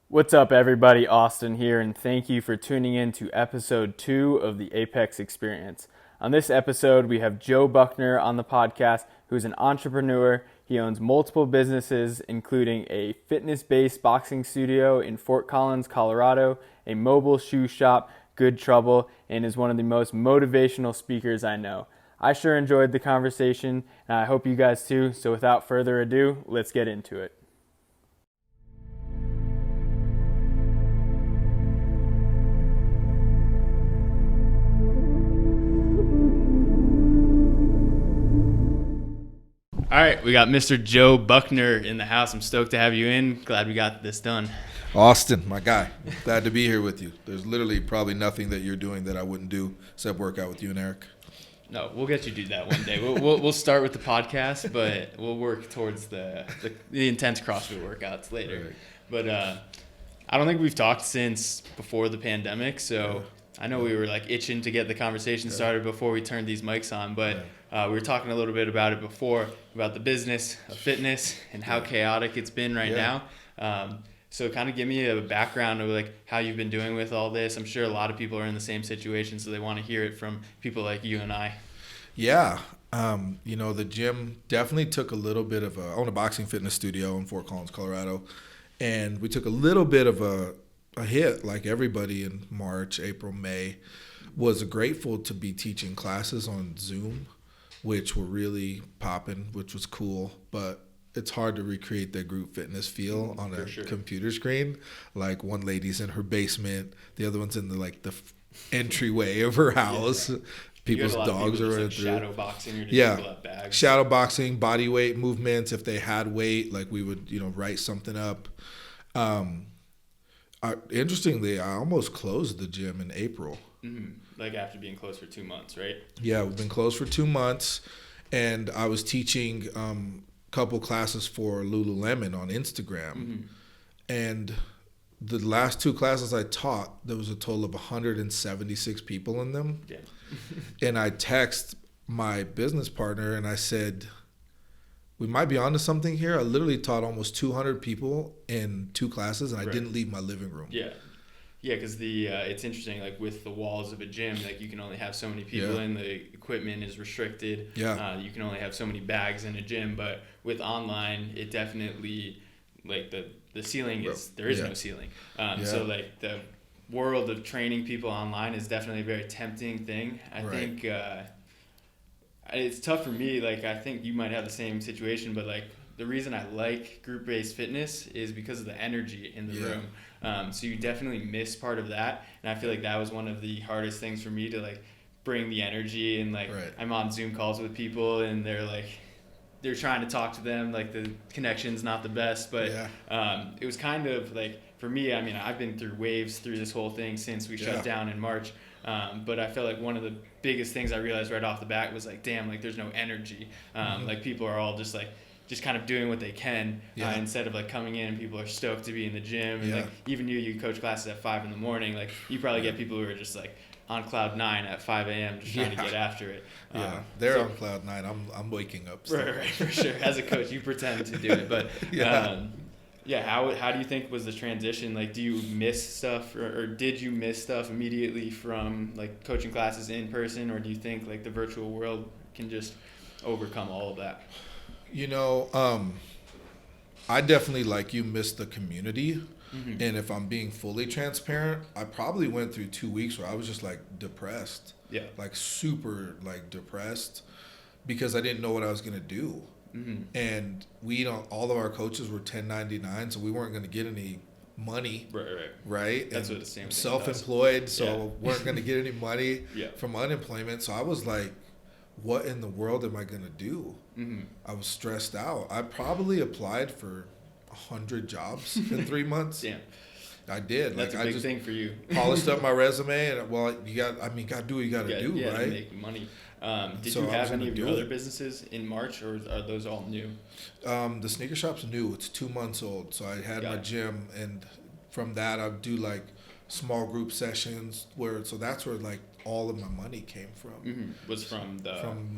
What's up, everybody? Austin here, and thank you for tuning in to episode 2 of the Apex Experience. On this episode, we have Joe Buckner on the podcast, who's an entrepreneur. He owns multiple businesses, including a fitness-based boxing studio in Fort Collins, Colorado, a mobile shoe shop, Good Trouble, and is one of the most motivational speakers I know. I sure enjoyed the conversation, and I hope you guys too. So without further ado, let's get into it. All right, we got Mr. Joe Buckner in the house. I'm stoked to have you in. Glad we got this done. Austin, my guy, glad to be here with you. There's literally probably nothing that you're doing that I wouldn't do except work out with you and Eric. No, we'll get you to do that one day. We'll start with the podcast, but we'll work towards the intense CrossFit workouts later. Right. But I don't think we've talked since before the pandemic, so I know we were like itching to get the conversation started before we turned these mics on, but we were talking a little bit about it before, about the business of fitness and how chaotic it's been right now. So kind of give me a background of like how you've been doing with all this. I'm sure a lot of people are in the same situation, so they want to hear it from people like you and I. Yeah. The gym definitely took a little bit of I own a boxing fitness studio in Fort Collins, Colorado. And we took a little bit of a hit, like everybody in March, April, May. Was grateful to be teaching classes on Zoom, which were really popping, which was cool. But it's hard to recreate that group fitness feel on a computer screen. Like one lady's in her basement, the other one's in the entryway of her house. People's dogs are running through. Shadow boxing or did people have bags? Shadow boxing, body weight movements. If they had weight, like we would, write something up. Interestingly, I almost closed the gym in April. Mm-hmm. Like after being closed for 2 months, right? Yeah, we've been closed for 2 months, and I was teaching couple classes for Lululemon on Instagram, and the last 2 classes I taught, there was a total of 176 people in them. Yeah. And I text my business partner and I said, we might be onto something here. I literally taught almost 200 people in 2 classes, and I didn't leave my living room. Yeah, because it's interesting, like with the walls of a gym, like you can only have so many people in, the equipment is restricted. Yeah. You can only have so many bags in a gym, but with online, it definitely, like the ceiling there is no ceiling. So like the world of training people online is definitely a very tempting thing. I think it's tough for me. Like I think you might have the same situation, but like the reason I like group-based fitness is because of the energy in the room. So you definitely miss part of that, and I feel like that was one of the hardest things for me to like bring the energy. And like I'm on Zoom calls with people, and they're trying to talk to them, like the connection's not the best, but it was kind of like, for me, I mean, I've been through waves through this whole thing since we shut down in March. But I felt like one of the biggest things I realized right off the bat was like, damn, like there's no energy. Like people are all just kind of doing what they can instead of like coming in, and people are stoked to be in the gym. And like even you coach classes at 5 a.m, like you probably get people who are just like on cloud 9 at 5 a.m. just trying to get after it. They're on cloud 9. I'm waking up. Right, for sure. As a coach, you pretend to do it, but how do you think was the transition? Like, do you miss stuff, or did you miss stuff immediately from like coaching classes in person, or do you think like the virtual world can just overcome all of that? I definitely, like you, missed the community. And if I'm being fully transparent, I probably went through 2 weeks where I was just like depressed. Yeah. Like super like depressed because I didn't know what I was going to do. And all of our coaches were 1099, so we weren't going to get any money. Right. That's what the same thing self-employed, does. so weren't going to get any money from unemployment. So I was like, what in the world am I going to do? I was stressed out. I probably applied for 100 jobs in 3 months. Damn. I did. That's a big thing for you. Polished up my resume, and you got to do what you got to do, right? To make money. Did you have any of your other businesses in March, or are those all new? The sneaker shop's new. It's 2 months old. So I had my gym, and from that I do like small group sessions so that's where like all of my money came from. Was from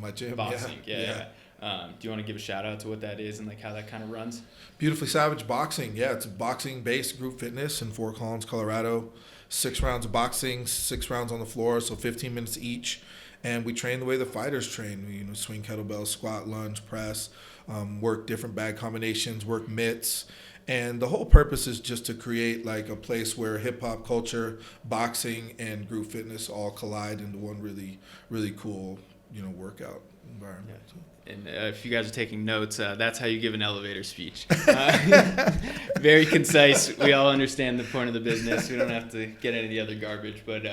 my gym. Boxing. Yeah. Do you want to give a shout out to what that is and like how that kind of runs? Beautifully Savage Boxing. Yeah, it's a boxing-based group fitness in Fort Collins, Colorado. 6 rounds of boxing, 6 rounds on the floor, so 15 minutes each. And we train the way the fighters train. We, swing kettlebells, squat, lunge, press, work different bag combinations, work mitts. And the whole purpose is just to create like a place where hip hop culture, boxing, and group fitness all collide into one really, really cool, workout environment. Yeah. And if you guys are taking notes, that's how you give an elevator speech. Very concise. We all understand the point of the business. We don't have to get into the other garbage, but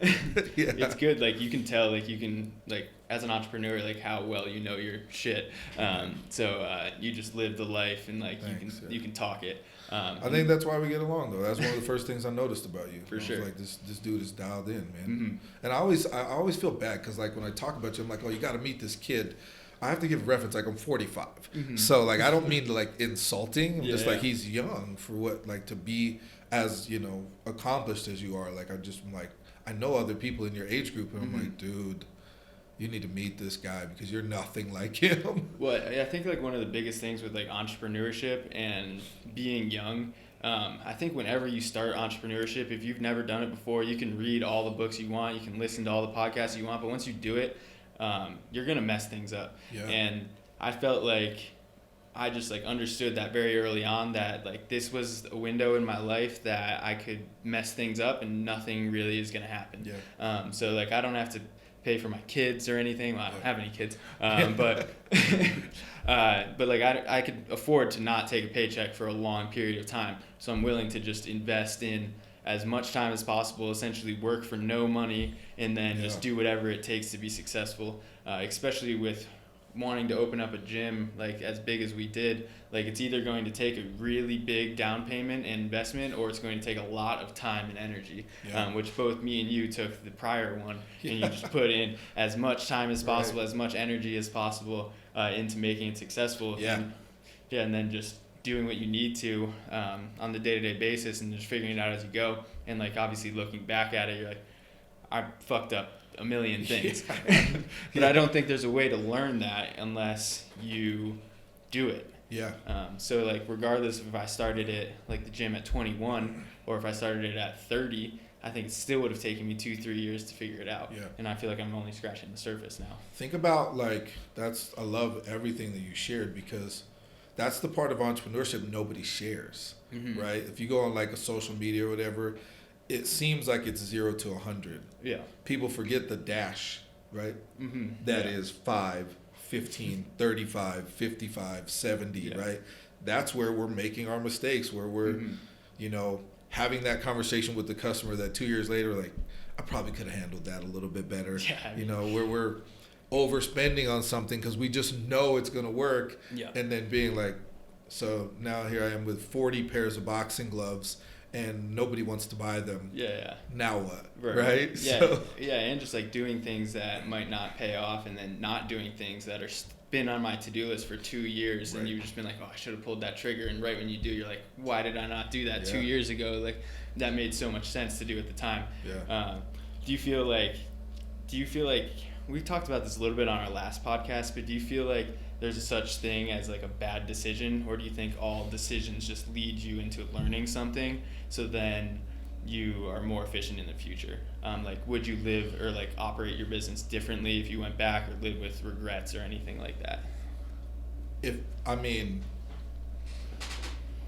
it's good. Like you can tell, like you can, like as an entrepreneur, like how well you know your shit. So you just live the life, and like you can talk it. I think that's why we get along, though. That's one of the first things I noticed about you. For sure. Like this dude is dialed in, man. Mm-hmm. And I always feel bad because like when I talk about you, I'm like, oh, you got to meet this kid. I have to give reference, like I'm 45. Mm-hmm. So like I don't mean to like insulting. I'm just like he's young for what like to be as accomplished as you are. Like I'm like I know other people in your age group, and I'm like, dude, you need to meet this guy because you're nothing like him. Well, I think like one of the biggest things with like entrepreneurship and being young, I think whenever you start entrepreneurship, if you've never done it before, you can read all the books you want, you can listen to all the podcasts you want, but once you do it, you're gonna mess things up. Yeah. And I felt like I just like understood that very early on that like this was a window in my life that I could mess things up and nothing really is gonna happen. Yeah. So like I don't have to pay for my kids or anything. Well, I don't have any kids, but like I could afford to not take a paycheck for a long period of time. So I'm willing to just invest in as much time as possible, essentially work for no money, and then just do whatever it takes to be successful, especially with wanting to open up a gym like as big as we did. Like it's either going to take a really big down payment and investment, or it's going to take a lot of time and energy, which both me and you took the prior one, and you just put in as much time as possible, as much energy as possible into making it successful. And then just doing what you need to on the day-to-day basis and just figuring it out as you go. And like obviously looking back at it, you're like, I fucked up a million things. But I don't think there's a way to learn that unless you do it. Yeah. So like regardless of if I started it like the gym at 21 or if I started it at 30, I think it still would have taken me 2-3 years to figure it out. Yeah. And I feel like I'm only scratching the surface now. Think about like I love everything that you shared because that's the part of entrepreneurship nobody shares, right? If you go on like a social media or whatever, it seems like it's 0 to 100. Yeah. People forget the dash, right? That is 5, 15, 35, 55, 70, right? That's where we're making our mistakes, where we're, having that conversation with the customer that 2 years later, like, I probably could have handled that a little bit better. Yeah, where we're overspending on something because we just know it's going to work. Yeah. And then being like, so now here I am with 40 pairs of boxing gloves and nobody wants to buy them. Yeah. Now what? Right? Yeah. So. Yeah. And just like doing things that might not pay off and then not doing things that are been on my to-do list for 2 years and you've just been like, oh, I should have pulled that trigger. And right when you do, you're like, why did I not do that 2 years ago? Like that made so much sense to do at the time. Yeah. Do you feel like we talked about this a little bit on our last podcast, but do you feel like there's a such thing as like a bad decision, or do you think all decisions just lead you into learning something so then you are more efficient in the future? Like would you live or like operate your business differently if you went back, or live with regrets or anything like that?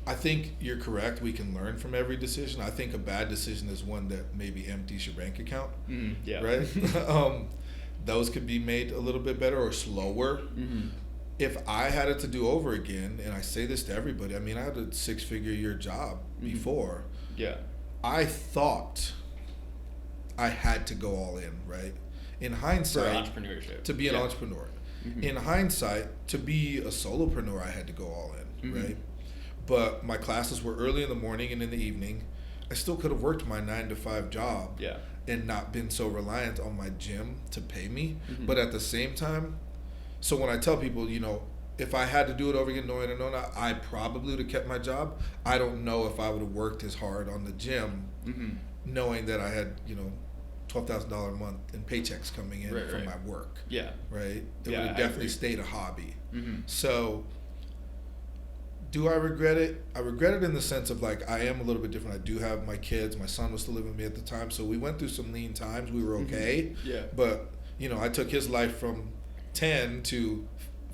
I think you're correct. We can learn from every decision. I think a bad decision is one that maybe empties your bank account. Right? Those could be made a little bit better or slower. If I had it to do over again, and I say this to everybody, I mean, I had a 6-figure year job before. Yeah. I thought I had to go all in, right? In hindsight, for entrepreneurship. To be an entrepreneur. In hindsight, to be a solopreneur, I had to go all in, right? But my classes were early in the morning and in the evening. I still could have worked my 9-to-5 job and not been so reliant on my gym to pay me. But at the same time, so when I tell people, if I had to do it over again, knowing I probably would have kept my job. I don't know if I would have worked as hard on the gym, knowing that I had, $12,000 a month in paychecks coming in from my work. Yeah. Right? It would have definitely stayed a hobby. Mm-hmm. So do I regret it? I regret it in the sense of like, I am a little bit different. I do have my kids. My son was still living with me at the time. So we went through some lean times. We were okay. Mm-hmm. Yeah. But, you know, I took his life from 10 to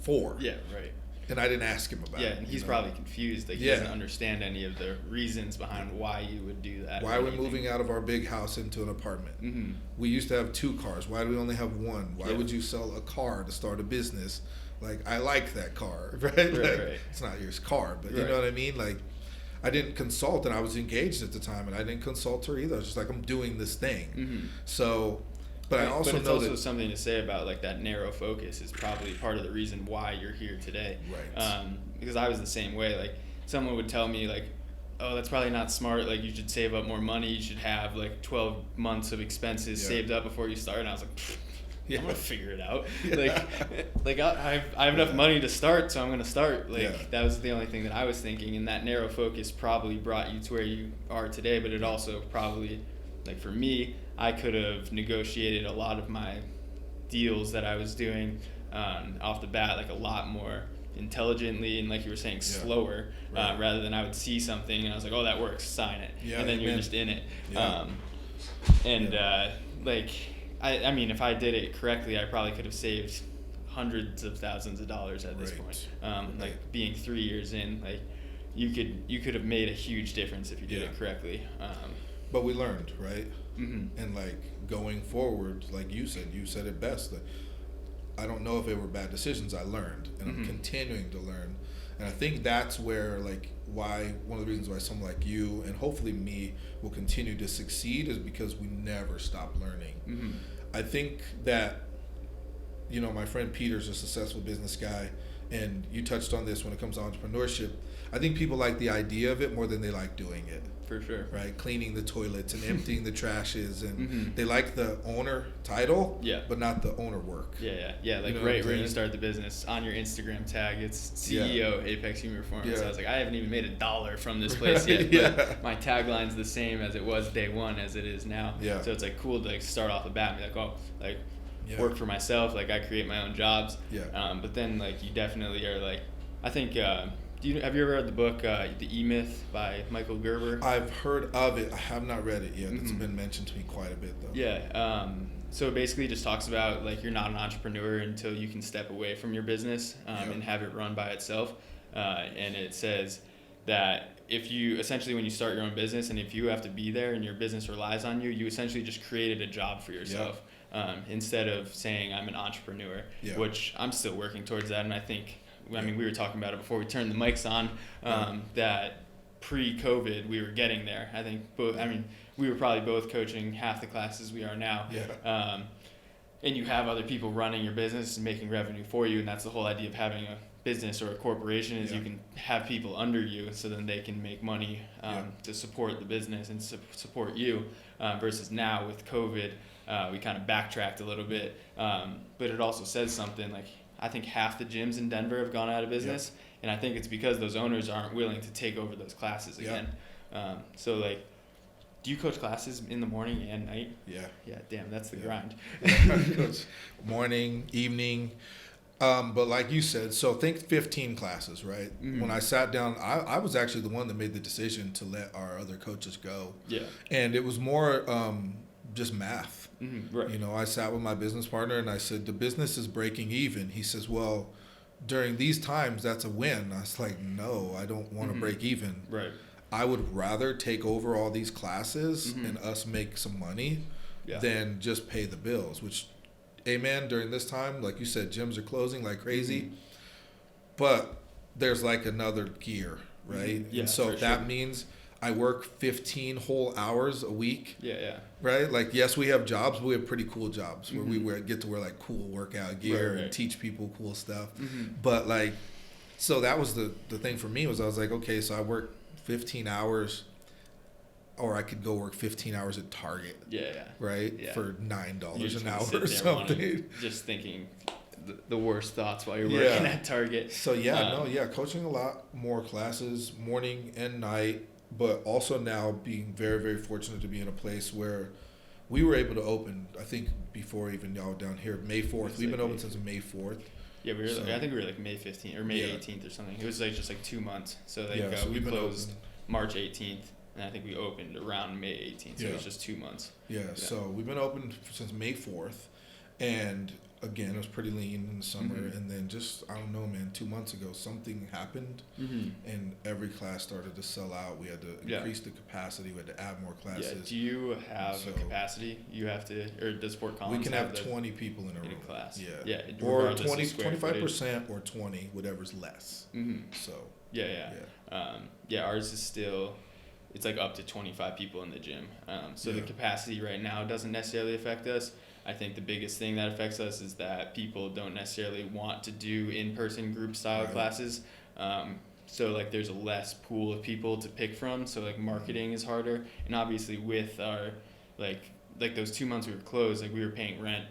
4. Yeah, right. And I didn't ask him about it. Yeah, and he's probably confused. Like, he doesn't understand any of the reasons behind why you would do that. Why are we moving out of our big house into an apartment? Mm-hmm. We used to have 2 cars. Why do we only have 1? Why would you sell a car to start a business? Like, I like that car, right? Like, it's not your car, but you know what I mean? Like, I didn't consult, and I was engaged at the time, and I didn't consult her either. I was just like, I'm doing this thing. Mm-hmm. So, but I also but it's know also that something to say about like that narrow focus is probably part of the reason why you're here today. Right. Because I was the same way. Like, someone would tell me like, oh, that's probably not smart. Like, you should save up more money. You should have like 12 months of expenses saved up before you start. And I was like, I'm gonna figure it out. Like I have enough money to start, so I'm gonna start. Like, that was the only thing that I was thinking, and that narrow focus probably brought you to where you are today. But it also probably, like for me, I could have negotiated a lot of my deals that I was doing off the bat, like a lot more intelligently and, like you were saying, slower, rather than I would see something and I was like, oh, that works, sign it, and then you're just in it. Like, I mean, if I did it correctly, I probably could have saved hundreds of thousands of dollars at this point. Like, being 3 years in, like, you could have made a huge difference if you did it correctly. But we learned, right? Mm-hmm. And like going forward, like you said it best. That I don't know if they were bad decisions. I learned, and I'm continuing to learn. And I think that's where, like, why one of the reasons why someone like you and hopefully me will continue to succeed is because we never stop learning. Mm-hmm. I think that, you know, my friend Peter's a successful business guy, and you touched on this when it comes to entrepreneurship. I think people like the idea of it more than they like doing it. For sure. Right? Cleaning the toilets and emptying the trashes, and they like the owner title, but not the owner work. Yeah. Like, you know right where you start the business, on your Instagram tag, it's CEO Apex Human Performance. So I was like, I haven't even made $1 from this place yet, but my tagline's the same as it was day one as it is now. So it's like cool to like start off the bat and be like, oh, like work for myself, like I create my own jobs. But then like you definitely are like, I think have you ever read the book The EMyth by Michael Gerber? I've heard of it. I have not read it yet. It's been mentioned to me quite a bit though. So it basically just talks about like you're not an entrepreneur until you can step away from your business and have it run by itself. And it says that if you essentially, when you start your own business and if you have to be there and your business relies on you, you essentially just created a job for yourself. Instead of saying I'm an entrepreneur, which I'm still working towards that. And I think, I mean, we were talking about it before we turned the mics on, that pre-COVID we were getting there. I think we were probably both coaching half the classes we are now. And you have other people running your business and making revenue for you, and that's the whole idea of having a business or a corporation is you can have people under you so then they can make money to support the business and support you, versus now with COVID we kind of backtracked a little bit, but it also says something like, I think half the gyms in Denver have gone out of business, and I think it's because those owners aren't willing to take over those classes again. So like, do you coach classes in the morning and night? Yeah, damn, that's the grind. Coach morning, evening, but like you said, so think 15 classes, right? When I sat down, I was actually the one that made the decision to let our other coaches go. And it was more just math. You know, I sat with my business partner and I said, the business is breaking even. He says, well, during these times, that's a win. I was like, no, I don't want to break even. I would rather take over all these classes and us make some money than just pay the bills, which, amen, during this time, like you said, gyms are closing like crazy, but there's like another gear, right? And so that means I work 15 whole hours a week. Right? Like, yes, we have jobs, but we have pretty cool jobs where we get to wear like cool workout gear and teach people cool stuff. But like, so that was the thing for me was I was like, okay, so I work 15 hours, or I could go work 15 hours at Target. Right? For $9 an hour or something. Just thinking the worst thoughts while you're working at Target. So coaching a lot more classes, morning and night. But also now being very, very fortunate to be in a place where we were able to open, I think, before even y'all down here, May 4th. We've been open since May 4th. Yeah, I think we were like May 15th or May 18th or something. It was like just like 2 months. So like so we closed March 18th, and I think we opened around May 18th. So it was just 2 months. Yeah, so we've been open since May 4th, and again, it was pretty lean in the summer, and then just, I don't know, man, 2 months ago, something happened, and every class started to sell out. We had to increase the capacity. We had to add more classes. Yeah. Do you have a capacity? You have to, or does Fort Collins we can have 20 people in a room. Class. Yeah. Or 25% or 20, whatever's less. So. Ours is still, it's like up to 25 people in the gym. So the capacity right now doesn't necessarily affect us. I think the biggest thing that affects us is that people don't necessarily want to do in-person group style classes. So like there's a less pool of people to pick from. So like marketing is harder. And obviously with our like those 2 months we were closed, like we were paying rent.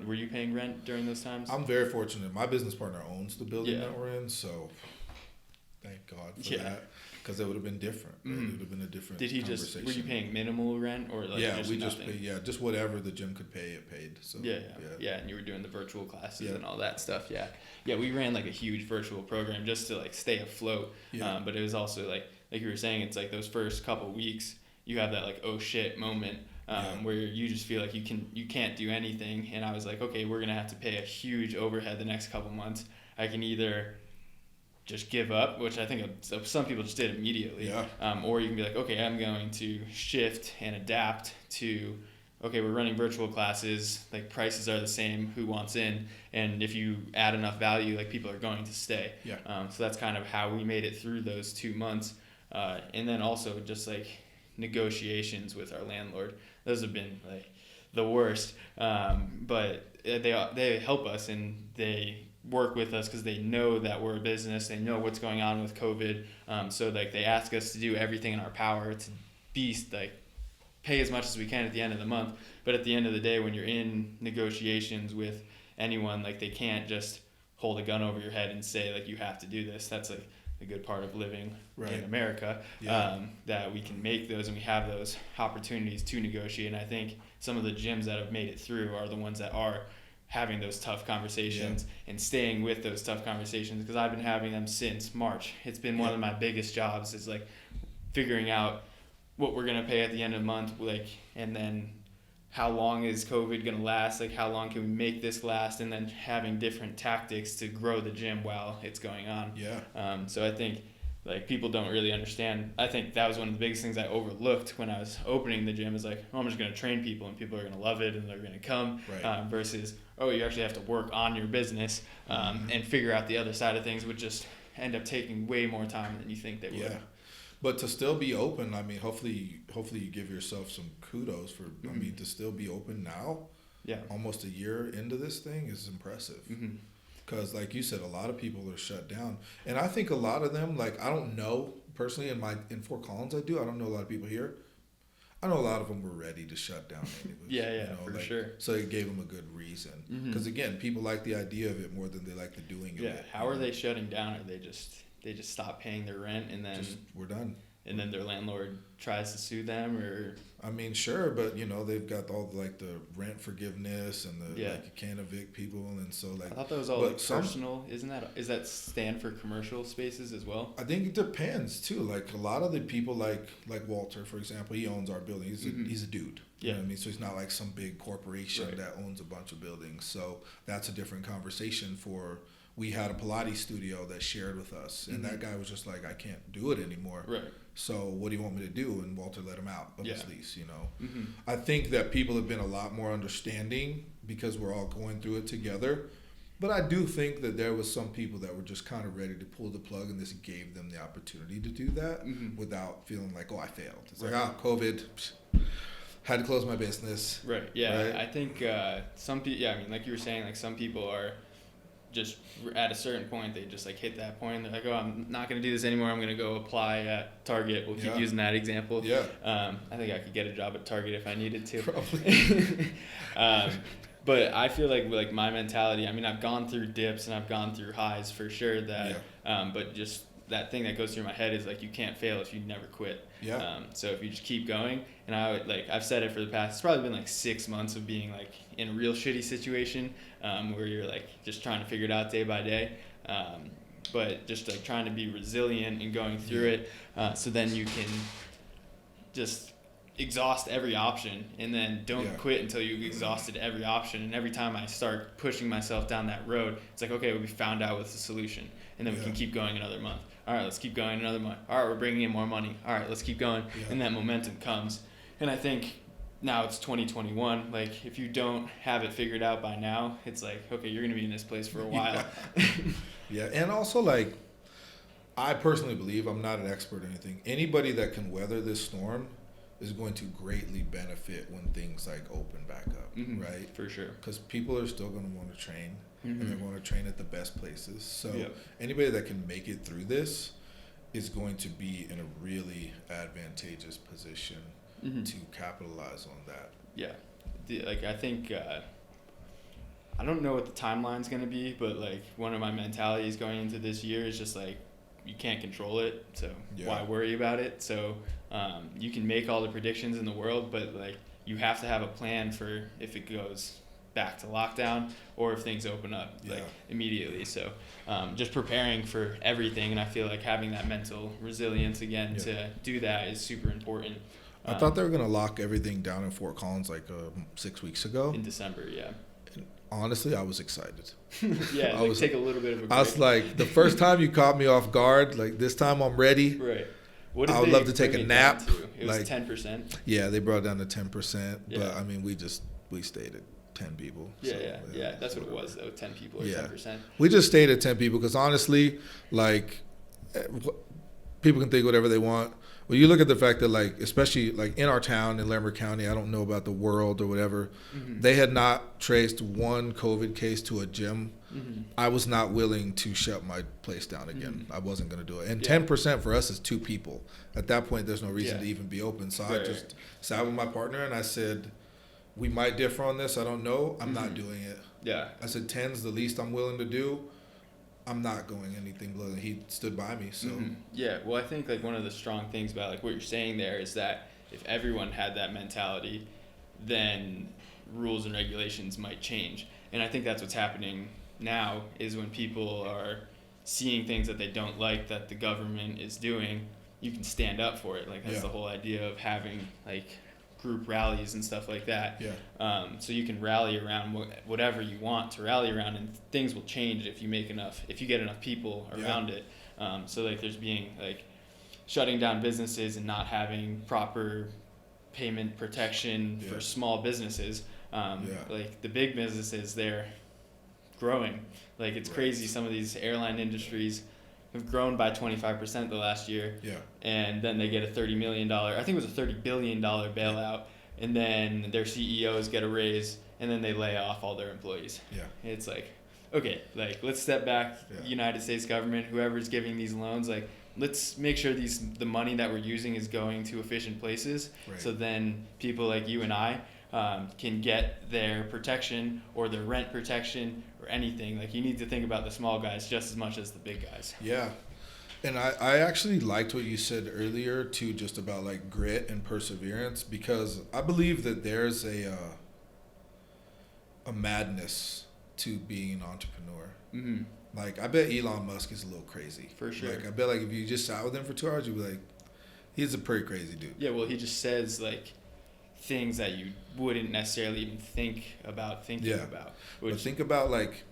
Were you paying rent during those times? I'm very fortunate. My business partner owns the building that we're in, so thank God for that. Because it would have been different. Right? It would have been a different conversation. Were you paying minimal rent or like just paid, just whatever the gym could pay, it paid. So and you were doing the virtual classes and all that stuff. We ran like a huge virtual program just to like stay afloat. But it was also like you were saying, it's like those first couple weeks you have that like oh shit moment where you just feel like you can't do anything. And I was like, okay, we're gonna have to pay a huge overhead the next couple months. I can either just give up, which I think some people just did immediately. Or you can be like, okay, I'm going to shift and adapt to, okay, we're running virtual classes, like prices are the same, who wants in? And if you add enough value, like people are going to stay. So that's kind of how we made it through those 2 months. And then also just like negotiations with our landlord. Those have been like the worst. But they help us and they work with us because they know that we're a business. They know what's going on with COVID. So like they ask us to do everything in our power to be like pay as much as we can at the end of the month. But at the end of the day, when you're in negotiations with anyone, like they can't just hold a gun over your head and say like you have to do this. That's like the good part of living in America, that we can make those and we have those opportunities to negotiate. And I think some of the gyms that have made it through are the ones that are having those tough conversations and staying with those tough conversations, because I've been having them since March. It's been one of my biggest jobs is like figuring out what we're going to pay at the end of the month, like, and then how long is COVID going to last? Like, how long can we make this last? And then having different tactics to grow the gym while it's going on. So I think like people don't really understand. I think that was one of the biggest things I overlooked when I was opening the gym is like, oh, I'm just going to train people and people are going to love it and they're going to come versus, oh, you actually have to work on your business and figure out the other side of things, would just end up taking way more time than you think they would. But to still be open, I mean, hopefully you give yourself some kudos for, I mean, to still be open now, almost a year into this thing is impressive. Because like you said, a lot of people are shut down. And I think a lot of them, like, I don't know, personally in Fort Collins I don't know a lot of people here. I know a lot of them were ready to shut down anyways. For sure. So it gave them a good reason. Because again, people like the idea of it more than they like the doing of it. How are they shutting down? Are they just stop paying their rent and then we're done? And then their landlord tries to sue them, or? I mean, sure, but they've got all like the rent forgiveness and the like you can't evict people, and so like. I thought that was all like personal. Is that stand for commercial spaces as well? I think it depends too. Like a lot of the people, like Walter, for example, he owns our building. He's a dude. You know what I mean? So he's not like some big corporation that owns a bunch of buildings. So that's a different conversation for. We had a Pilates studio that shared with us, and that guy was just like, I can't do it anymore. So what do you want me to do? And Walter let him out of his lease, I think that people have been a lot more understanding because we're all going through it together. But I do think that there was some people that were just kind of ready to pull the plug, and this gave them the opportunity to do that without feeling like, oh, I failed. It's like, COVID, had to close my business. I think some people, I mean, like you were saying, like some people are just at a certain point, they just like hit that point. They're like, oh, I'm not going to do this anymore. I'm going to go apply at Target. We'll keep using that example. I think I could get a job at Target if I needed to. Probably. But I feel like my mentality, I mean, I've gone through dips and I've gone through highs for sure that, but just that thing that goes through my head is like, you can't fail if you never quit. Yeah. So if you just keep going, and I've said it for the past, it's probably been like 6 months of being like in a real shitty situation, where you're like just trying to figure it out day by day. But just like trying to be resilient and going through it, so then you can just exhaust every option, and then don't quit until you've exhausted every option. And every time I start pushing myself down that road, it's like, okay, we found out what's the solution, and then we can keep going another month. All right, let's keep going another month. All right, we're bringing in more money. All right, let's keep going. And that momentum comes. And I think now it's 2021. Like, if you don't have it figured out by now, it's like, okay, you're going to be in this place for a while. Yeah, and also, like, I personally believe, I'm not an expert or anything, anybody that can weather this storm is going to greatly benefit when things like open back up, right? For sure. Because people are still going to want to train, and they're going to train at the best places. So anybody that can make it through this is going to be in a really advantageous position to capitalize on that. Yeah. Like, I think, I don't know what the timeline's going to be, but like one of my mentalities going into this year is just like, you can't control it, so why worry about it? So you can make all the predictions in the world, but like, you have to have a plan for if it goes back to lockdown or if things open up like immediately. So just preparing for everything, and I feel like having that mental resilience again to do that is super important. I thought they were going to lock everything down in Fort Collins like 6 weeks ago. In December, Honestly, I was excited. Take a little bit of a break. I was like, the first time you caught me off guard, like this time I'm ready. Right. I would love to take a nap. It was like 10%. Yeah, they brought it down to 10%. But I mean, we stayed at 10 people. Yeah. That's what it was though. 10 people or 10%. We just stayed at 10 people because honestly, like, people can think whatever they want. Well, you look at the fact that, like, especially like in our town in Lambert County, I don't know about the world or whatever, they had not traced one COVID case to a gym. I was not willing to shut my place down again. I wasn't going to do it. And 10% for us is 2 people. At that point, there's no reason to even be open. So I just sat with my partner and I said, we might differ on this. I don't know. I'm not doing it. Yeah. I said 10's the least I'm willing to do. I'm not going anything below that. He stood by me. So yeah, well, I think like one of the strong things about like what you're saying there is that if everyone had that mentality, then rules and regulations might change. And I think that's what's happening now is when people are seeing things that they don't like that the government is doing, you can stand up for it. Like that's the whole idea of having like group rallies and stuff like that. So you can rally around whatever you want to rally around, and things will change if you get enough people around it. So like there's being like shutting down businesses and not having proper payment protection for small businesses. Like the big businesses, they're growing. Like it's crazy. Some of these airline industries have grown by 25% the last year. And then they get a $30 million, I think it was a $30 billion bailout. And then their CEOs get a raise, and then they lay off all their employees. It's like, okay, like let's step back, United States government, whoever's giving these loans, like let's make sure the money that we're using is going to efficient places. So then people like you and I can get their protection or their rent protection or anything. Like you need to think about the small guys just as much as the big guys. And I actually liked what you said earlier too, just about like grit and perseverance, because I believe that there's a madness to being an entrepreneur. Like I bet Elon Musk is a little crazy. For sure. Like I bet like if you just sat with him for 2 hours, you'd be like, he's a pretty crazy dude. Yeah, well, he just says like things that you wouldn't necessarily even think about thinking about. But think about like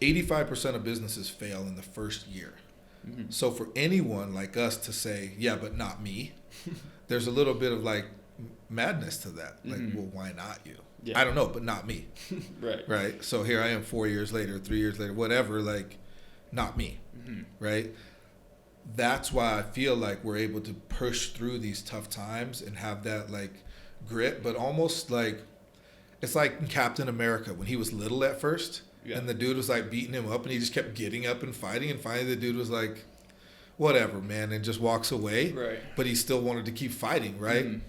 85% of businesses fail in the first year. So for anyone like us to say, yeah, but not me, there's a little bit of like madness to that. Like, well, why not you? I don't know, but not me. Right. So here I am 4 years later, 3 years later, whatever, like not me. Right. That's why I feel like we're able to push through these tough times and have that like grit, but almost like it's like Captain America when he was little at first. And the dude was like beating him up and he just kept getting up and fighting, and finally the dude was like, whatever, man, and just walks away. But he still wanted to keep fighting, right?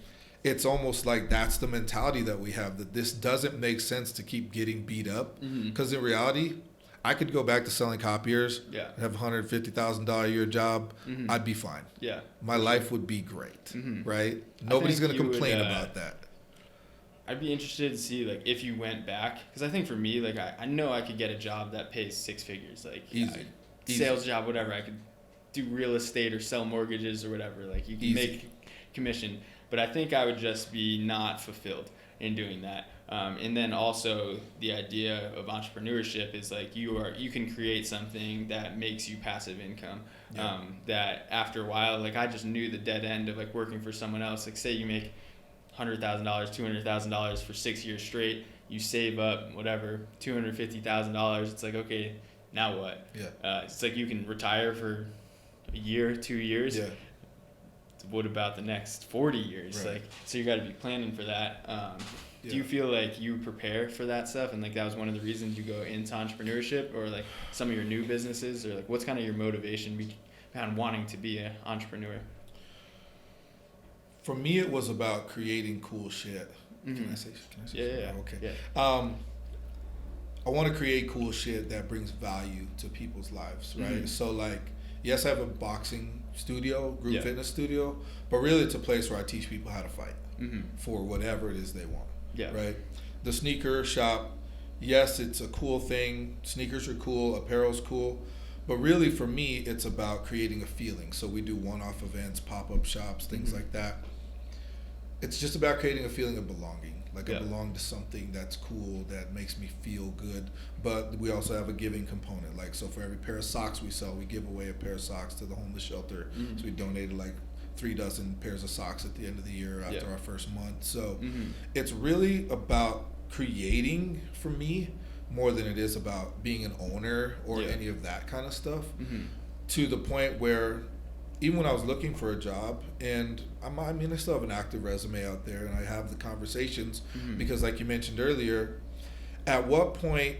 It's almost like that's the mentality that we have, that this doesn't make sense to keep getting beat up, because in reality, I could go back to selling copiers, Yeah. have $150,000 a year job, Mm-hmm. I'd be fine. Yeah. My life would be great, Mm-hmm. right? Nobody's going to you complain would, about that. I'd be interested to see like if you went back, because I think for me, like I know I could get a job that pays 6 figures, like Easy. Sales job, whatever. I could do real estate or sell mortgages or whatever. Like you can make commission, but I think I would just be not fulfilled in doing that. And then also the idea of entrepreneurship is like you can create something that makes you passive income. Yeah. That after a while, like I just knew the dead end of like working for someone else. Like say you make $100,000, $200,000 for 6 years straight, you save up whatever $250,000. It's like, okay, now what? Yeah. It's like you can retire for a year, 2 years. Yeah. What about the next 40 years? Right. Like, so you got to be planning for that. Do you feel like you prepare for that stuff, and like that was one of the reasons you go into entrepreneurship, or like some of your new businesses, or like what's kind of your motivation behind wanting to be an entrepreneur? For me, it was about creating cool shit. Mm-hmm. Can I say Yeah. Okay. Yeah. I want to create cool shit that brings value to people's lives, right? Mm-hmm. So like, yes, I have a boxing studio, group Yeah. fitness studio, but really it's a place where I teach people how to fight Mm-hmm. for whatever it is they want. Yeah. Right. The sneaker shop, yes, it's a cool thing. Sneakers are cool. Apparel's cool. But really for me, it's about creating a feeling. So we do one-off events, pop-up shops, things Mm-hmm. like that. It's just about creating a feeling of belonging. Like Yeah. I belong to something that's cool, that makes me feel good. But we also have a giving component. Like, so for every pair of socks we sell, we give away a pair of socks to the homeless shelter. Mm-hmm. So we donated like 3 dozen pairs of socks at the end of the year after Yeah. our first month. So Mm-hmm. it's really about creating for me more than it is about being an owner or Yeah. any of that kind of stuff. Mm-hmm. To the point where even when I was looking for a job, and I mean, I still have an active resume out there, and I have the conversations Mm-hmm. because, like you mentioned earlier, at what point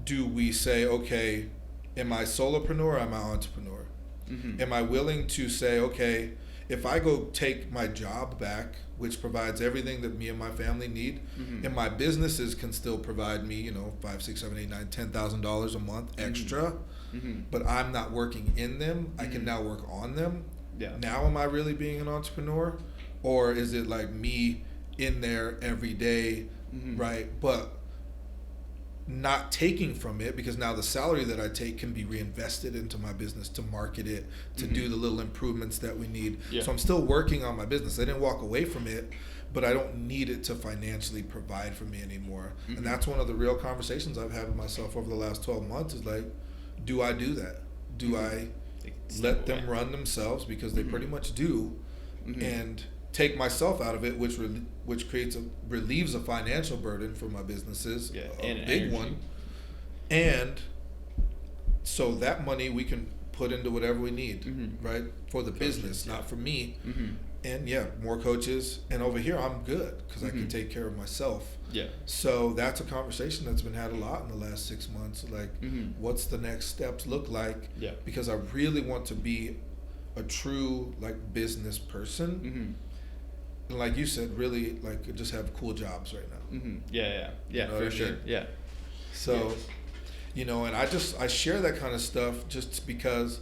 do we say, okay, am I solopreneur or am I entrepreneur? Mm-hmm. Am I willing to say, okay, if I go take my job back, which provides everything that me and my family need, Mm-hmm. and my businesses can still provide me, $5, $6, $7, $8, $9, $10,000 a month extra, Mm-hmm. but I'm not working in them, I can Mhm. now work on them. Yeah. Now am I really being an entrepreneur? Or is it like me in there every day, Mm-hmm. right? But not taking from it, because now the salary that I take can be reinvested into my business to market it, to Mhm. do the little improvements that we need. Yeah. So I'm still working on my business. I didn't walk away from it, but I don't need it to financially provide for me anymore. Mhm. And that's one of the real conversations I've had with myself over the last 12 months is like, do I do that? Do Mhm. I Like, step let away. them run themselves, because they Mhm. pretty much do, Mhm. and take myself out of it, which relieves a financial burden for my businesses, Yeah, a and big energy. one. And so that money we can put into whatever we need, Mhm. right? For the Coaches, business, yeah. not for me. Mm-hmm. And yeah, more coaches. And over here, I'm good because I can Mhm. take care of myself. Yeah. So that's a conversation that's been had a lot in the last 6 months. Like, Mhm. what's the next steps look like? Yeah. Because I really want to be a true like business person. Mm-hmm. And like you said, really like just have cool jobs right now. Mm-hmm. Yeah. You know For what I sure. mean? Yeah. So, and I share that kind of stuff just because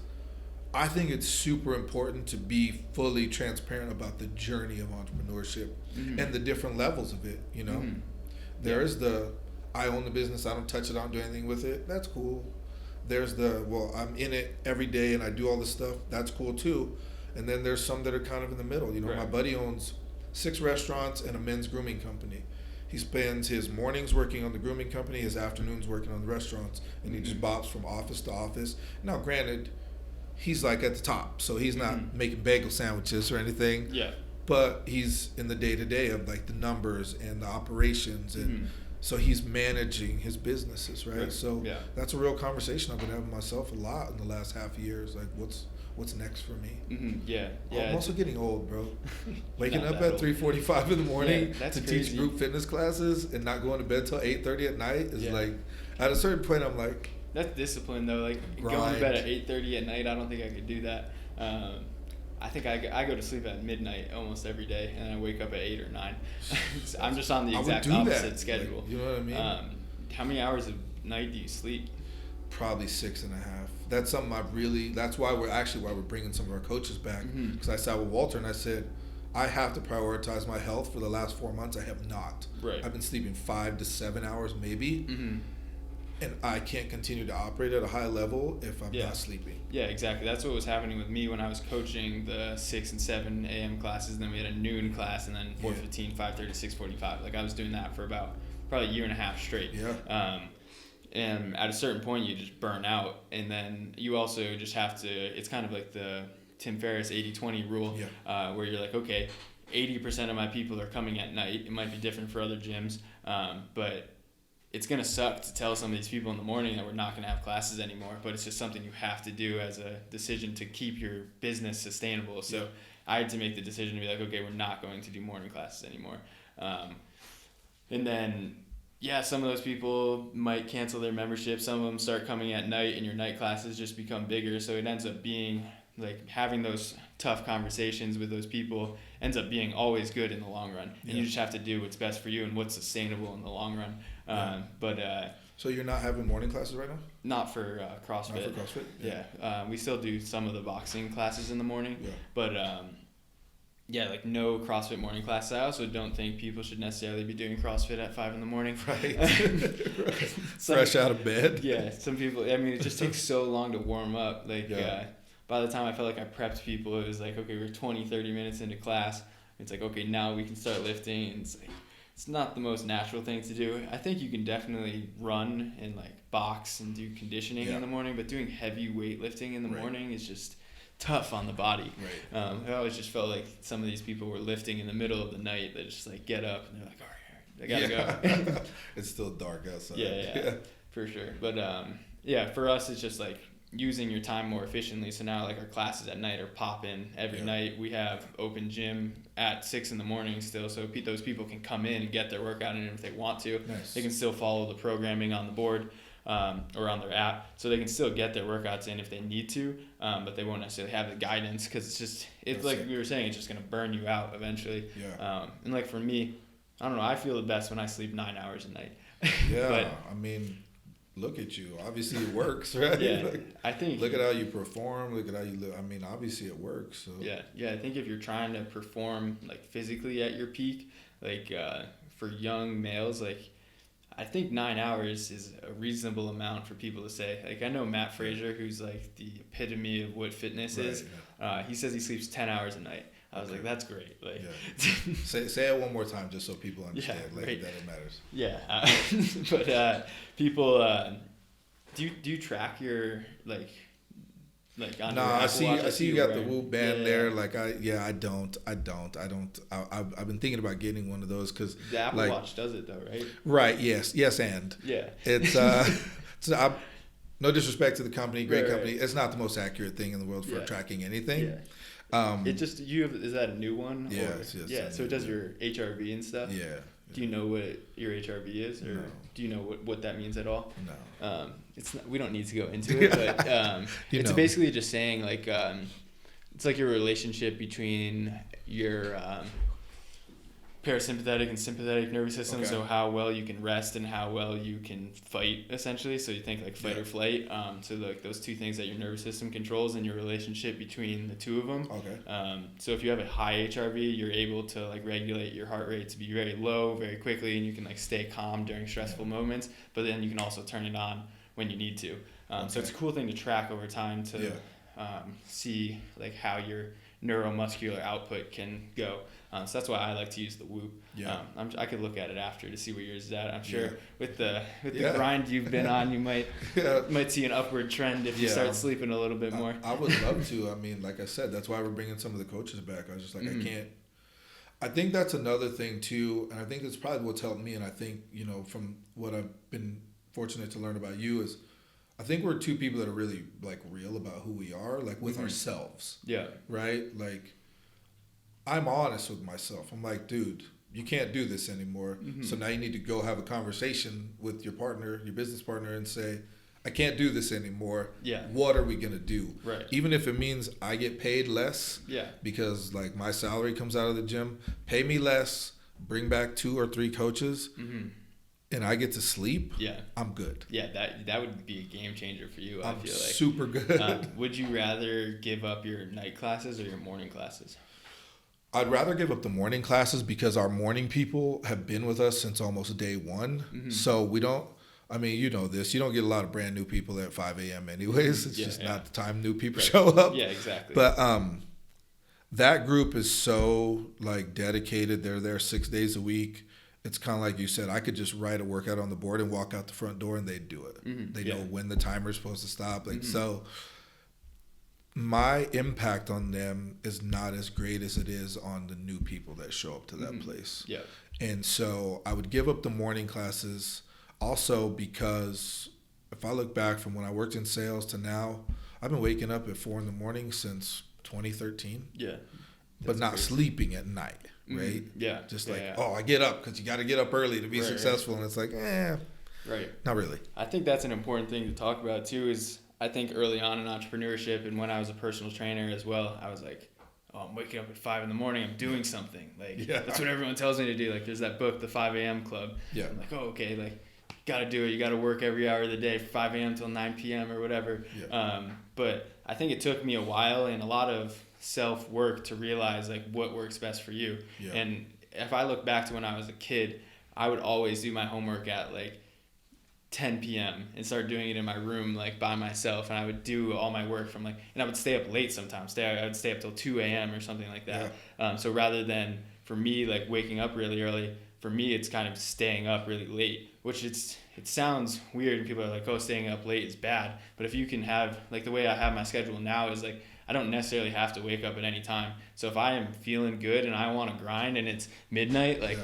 I think it's super important to be fully transparent about the journey of entrepreneurship Mhm. and the different levels of it, Mhm. There is the, I own the business, I don't touch it, I don't do anything with it. That's cool. There's the, well, I'm in it every day and I do all this stuff. That's cool too. And then there's some that are kind of in the middle. My Right. buddy owns 6 restaurants and a men's grooming company. He spends his mornings working on the grooming company, his afternoons working on the restaurants, and he just Mhm. bops from office to office. Now, granted, he's like at the top, so he's not Mhm. making bagel sandwiches or anything, Yeah. but he's in the day-to-day of like the numbers and the operations, and Mhm. so he's managing his businesses, right? Right. So Yeah. that's a real conversation I've been having myself a lot in the last half years. Like, what's next for me? Mm-hmm. Yeah. I'm also getting old, bro. Waking Not up that at old. 3:45 in the morning Yeah, that's to crazy. teach group fitness classes and not going to bed till 8:30 at night is Yeah. like, at a certain point, I'm like, That's discipline though. Like going Grind. to bed at 8:30 at night, I don't think I could do that. I think I go to sleep at midnight almost every day, and I wake up at 8 or 9. I'm just on the I would exact do that. opposite Like, schedule. you know what I mean? How many hours a night do you sleep? Probably 6.5. That's something that's why we're bringing some of our coaches back. Because I sat with Walter and I said, I have to prioritize my health. For the last 4 months, I have not. Right. I've been sleeping 5 to 7 hours maybe. And I can't continue to operate at a high level if I'm not sleeping. Yeah, exactly. That's what was happening with me when I was coaching the 6 and 7 a.m. classes, and then we had a noon class, and then 4:15, 5:30, 6:45. Like I was doing that for about probably a year and a half straight. Yeah. And at a certain point, you just burn out, and then you also just have to. It's kind of like the Tim Ferriss 80-20 rule, where you're like, okay, 80% of my people are coming at night. It might be different for other gyms, but it's going to suck to tell some of these people in the morning that we're not going to have classes anymore, but it's just something you have to do as a decision to keep your business sustainable. So I had to make the decision to be like, okay, we're not going to do morning classes anymore. And then, some of those people might cancel their membership. Some of them start coming at night, and your night classes just become bigger. So it ends up being like having those tough conversations with those people ends up being always good in the long run. And you just have to do what's best for you and what's sustainable in the long run. So you're not having morning classes right now? Not for CrossFit. Not for CrossFit? Yeah. We still do some of the boxing classes in the morning. Yeah. But like no CrossFit morning classes. I also don't think people should necessarily be doing CrossFit at 5 a.m. Right. Right. Fresh out of bed. Yeah. Some people, it just takes so long to warm up. By the time I felt like I prepped people, it was like, okay, we're 20, 30 minutes into class. It's like, okay, now we can start lifting. And it's not the most natural thing to do. I think you can definitely run and box and do conditioning in the morning, but doing heavy weightlifting in the morning is just tough on the body. Right. I always just felt like some of these people were lifting in the middle of the night. They just get up and they're like, all right, I gotta go. It's still dark outside. Yeah, for sure. But for us, it's just using your time more efficiently. So now our classes at night are popping every night. We have open gym at 6 a.m. still, so those people can come in and get their workout in if they want to. Nice. They can still follow the programming on the board or on their app, so they can still get their workouts in if they need to, but they won't necessarily have the guidance because it's like we were saying, it's just going to burn you out eventually. And for me, I don't know, I feel the best when I sleep 9 hours a night. But, look at you. Obviously, it works, right? Yeah, I think. Look at how you perform. Look at how you live. Obviously, it works. So. Yeah. I think if you're trying to perform physically at your peak, for young males, I think 9 hours is a reasonable amount for people to say. I know Matt Frazier, who's the epitome of what fitness is. He says he sleeps 10 hours a night. I was like, that's great. Say it one more time just so people understand that it matters. Yeah. But people, do you track your on no, I see you got the Whoop band there. Yeah. I don't. I've been thinking about getting one of those because the Apple Watch does it though, right? Right. Yes. And it's no disrespect to the company, great company. It's not the most accurate thing in the world for tracking anything. Yeah. It just is that a new one? Yes. Yeah. So it does your HRV and stuff. Yeah. Do you know what your HRV is, or do you know what that means at all? No. It's not, we don't need to go into it, but it's basically just saying it's like your relationship between your parasympathetic and sympathetic nervous system. So how well you can rest and how well you can fight, essentially. So you think fight or flight. So those two things that your nervous system controls and your relationship between the two of them. So if you have a high HRV, you're able to regulate your heart rate to be very low very quickly, and you can stay calm during stressful moments. But then you can also turn it on when you need to. So it's a cool thing to track over time to see how your neuromuscular output can go. So that's why I like to use the Whoop. I could look at it after to see where yours is at. I'm sure with the grind you've been on, you might see an upward trend if you start sleeping a little bit more. I would love to. Like I said, that's why we're bringing some of the coaches back. I was just I can't. I think that's another thing too, and I think that's probably what's helped me. And I think from what I've been fortunate to learn about you is, I think we're two people that are really real about who we are, with ourselves. Yeah. Right? I'm honest with myself. I'm like, dude, you can't do this anymore. So now you need to go have a conversation with your partner, your business partner, and say, I can't do this anymore. Yeah. What are we going to do? Right. Even if it means I get paid less. Yeah. Because my salary comes out of the gym, pay me less, bring back 2 or 3 coaches. and I get to sleep, yeah, I'm good. Yeah, that would be a game changer for you. I feel like super good. Would you rather give up your night classes or your morning classes? I'd rather give up the morning classes because our morning people have been with us since almost day one. Mm-hmm. So we don't, I mean, you know this, you don't get a lot of brand new people at 5 a.m. anyways. It's just not the time new people show up. Yeah, exactly. But that group is so like dedicated. They're there 6 days a week. It's kind of like you said, I could just write a workout on the board and walk out the front door and they'd do it. Mm-hmm. They know when the timer's supposed to stop. Like, so my impact on them is not as great as it is on the new people that show up to that place. Yeah. And so I would give up the morning classes also because if I look back from when I worked in sales to now, I've been waking up at 4 a.m. since 2013. Yeah. But not sleeping at night. Right? Yeah. Just like, oh, I get up because you got to get up early to be successful. And it's like, right. Not really. I think that's an important thing to talk about too is I think early on in entrepreneurship and when I was a personal trainer as well, I was like, oh, I'm waking up at 5 a.m. I'm doing something. Like, that's what everyone tells me to do. Like, there's that book, The 5 a.m. Club. Yeah. I'm like, oh, okay, like, got to do it. You got to work every hour of the day from 5 a.m. till 9 p.m. or whatever. Yeah. But I think it took me a while and a lot of self-work to realize like what works best for you. Yeah. And if I look back to when I was a kid, I would always do my homework at like 10 p.m. and start doing it in my room like by myself, and I would do all my work from like, and I would stay up late sometimes. I would stay up till 2 a.m. or something like that. Yeah. So rather than for me like waking up really early, for me it's kind of staying up really late, which it sounds weird and people are like, oh, staying up late is bad. But if you can have like the way I have my schedule now is like I don't necessarily have to wake up at any time. So if I am feeling good and I want to grind and it's midnight, like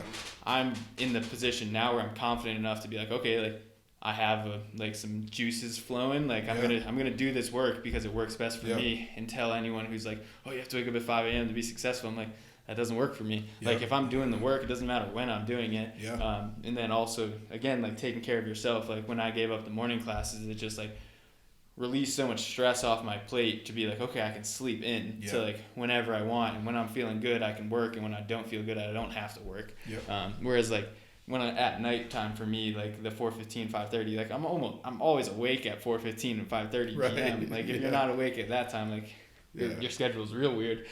I'm in the position now where I'm confident enough to be like, okay, like I have like some juices flowing. Like I'm gonna do this work because it works best for me. And tell anyone who's like, oh, you have to wake up at 5 a.m. to be successful. I'm like, that doesn't work for me. Like if I'm doing the work, it doesn't matter when I'm doing it. And then also again, like taking care of yourself. Like when I gave up the morning classes, it just like release so much stress off my plate to be like, okay, I can sleep in to like whenever I want, and when I'm feeling good I can work, and when I don't feel good I don't have to work. Whereas like when at nighttime for me, like the 4:15, 5:30, like I'm always awake at 4:15 and 5:30 p.m. Like if you're not awake at that time, like your schedule's real weird.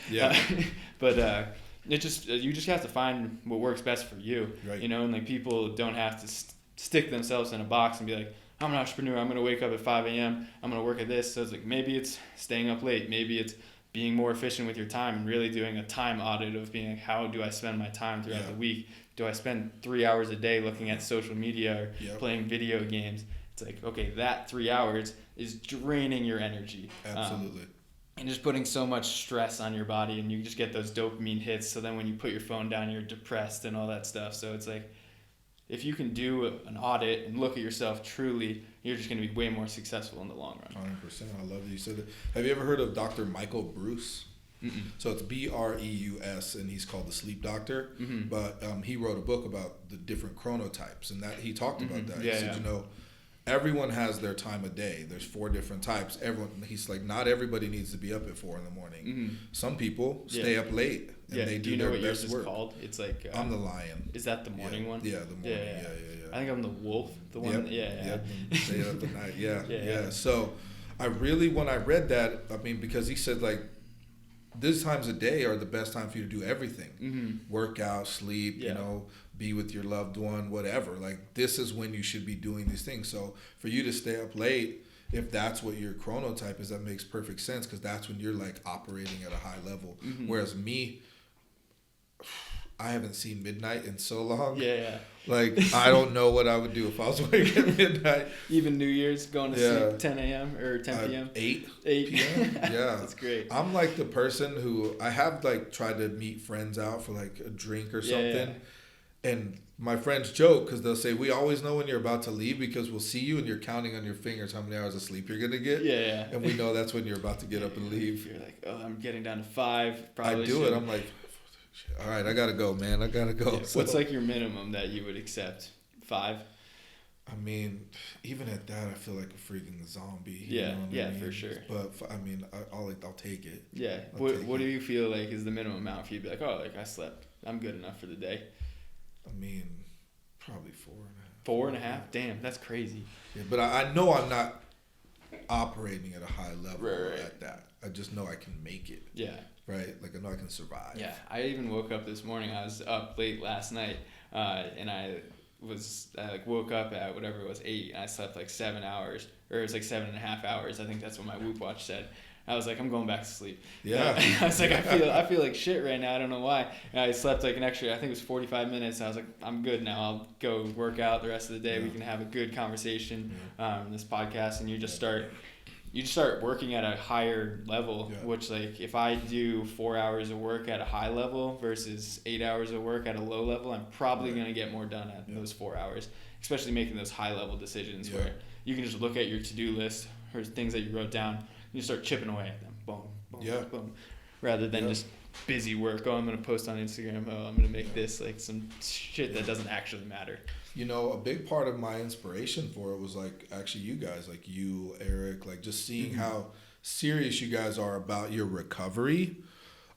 But it just you just have to find what works best for you. You know, and like people don't have to stick themselves in a box and be like, I'm an entrepreneur, I'm going to wake up at 5 a.m., I'm going to work at this. So it's like maybe it's staying up late, maybe it's being more efficient with your time and really doing a time audit of being like, how do I spend my time throughout the week? Do I spend 3 hours a day looking at social media or playing video games? It's like, okay, that 3 hours is draining your energy. Absolutely. And just putting so much stress on your body, and you just get those dopamine hits. So then when you put your phone down, you're depressed and all that stuff. So it's like, if you can do an audit and look at yourself truly, you're just going to be way more successful in the long run. 100%. I love that you said that. Have you ever heard of Dr. Michael Breus? Mm-mm. So it's Breus, and he's called the Sleep Doctor. Mm-hmm. But he wrote a book about the different chronotypes, and that he talked about that. He said, you know, everyone has their time of day. There's 4 different types. He's like, not everybody needs to be up at 4 a.m. Mm-hmm. Some people stay up late and they do their best work. Do you know what yours is called? It's like I'm the lion. Is that the morning one? Yeah, the morning. Yeah. I think I'm the wolf. The one. Stay up at night. Yeah. So I really, when I read that, I mean, because he said like, these times of day are the best time for you to do everything. Mm-hmm. Work out, sleep, you know, be with your loved one, whatever. Like, this is when you should be doing these things. So for you to stay up late, if that's what your chronotype is, that makes perfect sense, because that's when you're like operating at a high level. Mm-hmm. Whereas me, I haven't seen midnight in so long. Like, I don't know what I would do if I was awake at midnight. Even New Year's, going to sleep 10 a.m. or 10 p.m.? 8 p.m.? Yeah. That's great. I'm like the person who, I have like tried to meet friends out for like a drink or something. And my friends joke because they'll say, we always know when you're about to leave because we'll see you and you're counting on your fingers how many hours of sleep you're going to get. And we know that's when you're about to get up and leave. You're like, oh, I'm getting down to 5. Probably I do it. I'm like, all right, I got to go, man. I got to go. So, what's like your minimum that you would accept? 5? I mean, even at that, I feel like a freaking zombie. You know what I mean? For sure. But I mean, I'll take it. Yeah. What do you feel like is the minimum amount for you to be like, oh, like I slept, I'm good enough for the day? I mean, probably 4.5. 4.5? Damn, that's crazy. Yeah, but I know I'm not operating at a high level at that. I just know I can make it. Yeah. Right? Like, I know I can survive. Yeah. I even woke up this morning. I was up late last night, and I woke up at whatever it was, 8, and I slept like 7 hours, or it was like 7.5 hours. I think that's what my Whoop watch said. I was like, I'm going back to sleep. Yeah. I was like, I feel like shit right now. I don't know why. And I slept like an extra, I think it was 45 minutes. And I was like, I'm good now. I'll go work out the rest of the day. Yeah. We can have a good conversation in this podcast. And you just start working at a higher level, which, like, if I do 4 hours of work at a high level versus 8 hours of work at a low level, I'm probably going to get more done at those 4 hours, especially making those high level decisions where you can just look at your to-do list or things that you wrote down. You start chipping away at them, boom, boom, boom, rather than just busy work. Oh, I'm going to post on Instagram. Oh, I'm going to make this, like, some shit that doesn't actually matter. You know, a big part of my inspiration for it was, like, actually you guys, like you, Eric, like, just seeing how serious you guys are about your recovery.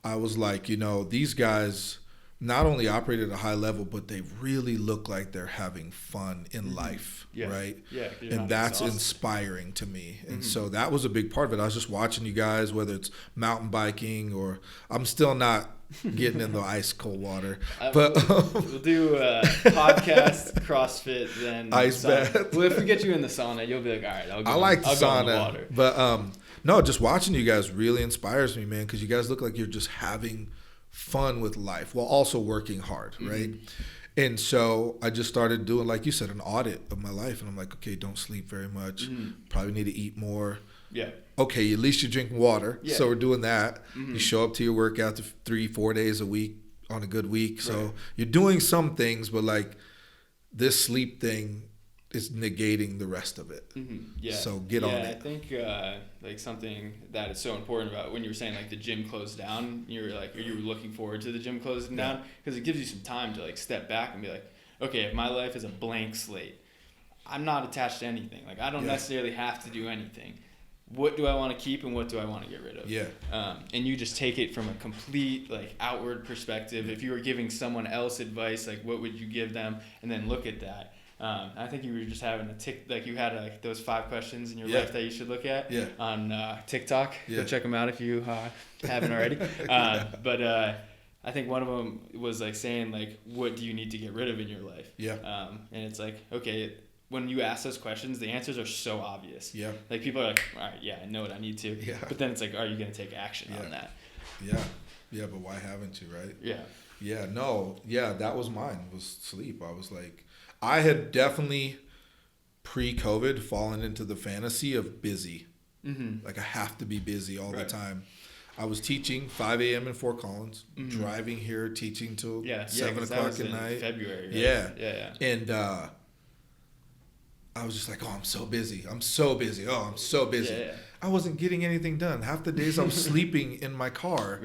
I was like, you know, these guys not only operate at a high level, but they really look like they're having fun in life, right? Yeah. And that's inspiring to me. And so that was a big part of it. I was just watching you guys, whether it's mountain biking or I'm still not getting in the ice cold water. But we'll do podcast, CrossFit, then ice bath. Well, if we get you in the sauna, you'll be like, all right, I'll go the sauna. In the water. But no, just watching you guys really inspires me, man, because you guys look like you're just having fun with life while also working hard, right? And so I just started doing, like you said, an audit of my life, and I'm like, okay, don't sleep very much, probably need to eat more. Okay, at least you drink water. So we're doing that. You show up to your workout 3-4 days a week on a good week. So you're doing some things, but, like, this sleep thing is negating the rest of it. So get on it. I think like something that is so important about when you were saying, like, the gym closed down, you were like, are you looking forward to the gym closing down? Because it gives you some time to, like, step back and be like, okay, if my life is a blank slate, I'm not attached to anything. Like, I don't necessarily have to do anything. What do I want to keep and what do I want to get rid of? And you just take it from a complete, like, outward perspective. If you were giving someone else advice, like, what would you give them? And then look at that. I think you were just having you had, like, those 5 questions in your life that you should look at on TikTok. Go check them out if you haven't already. But I think one of them was, like, saying, like, what do you need to get rid of in your life? And it's like, okay, when you ask those questions, the answers are so obvious. Like, people are like, all right, I know what I need to. But then it's like, are you going to take action on that? But why haven't you, right? That was mine, was sleep. I was like, I had definitely pre-COVID fallen into the fantasy of busy. Like, I have to be busy all the time. I was teaching 5 a.m. in Fort Collins, driving here, teaching till 7 o'clock at night. February, right? And I was just like, oh, I'm so busy. I'm so busy. Oh, I'm so busy. I wasn't getting anything done. Half the days I was sleeping in my car.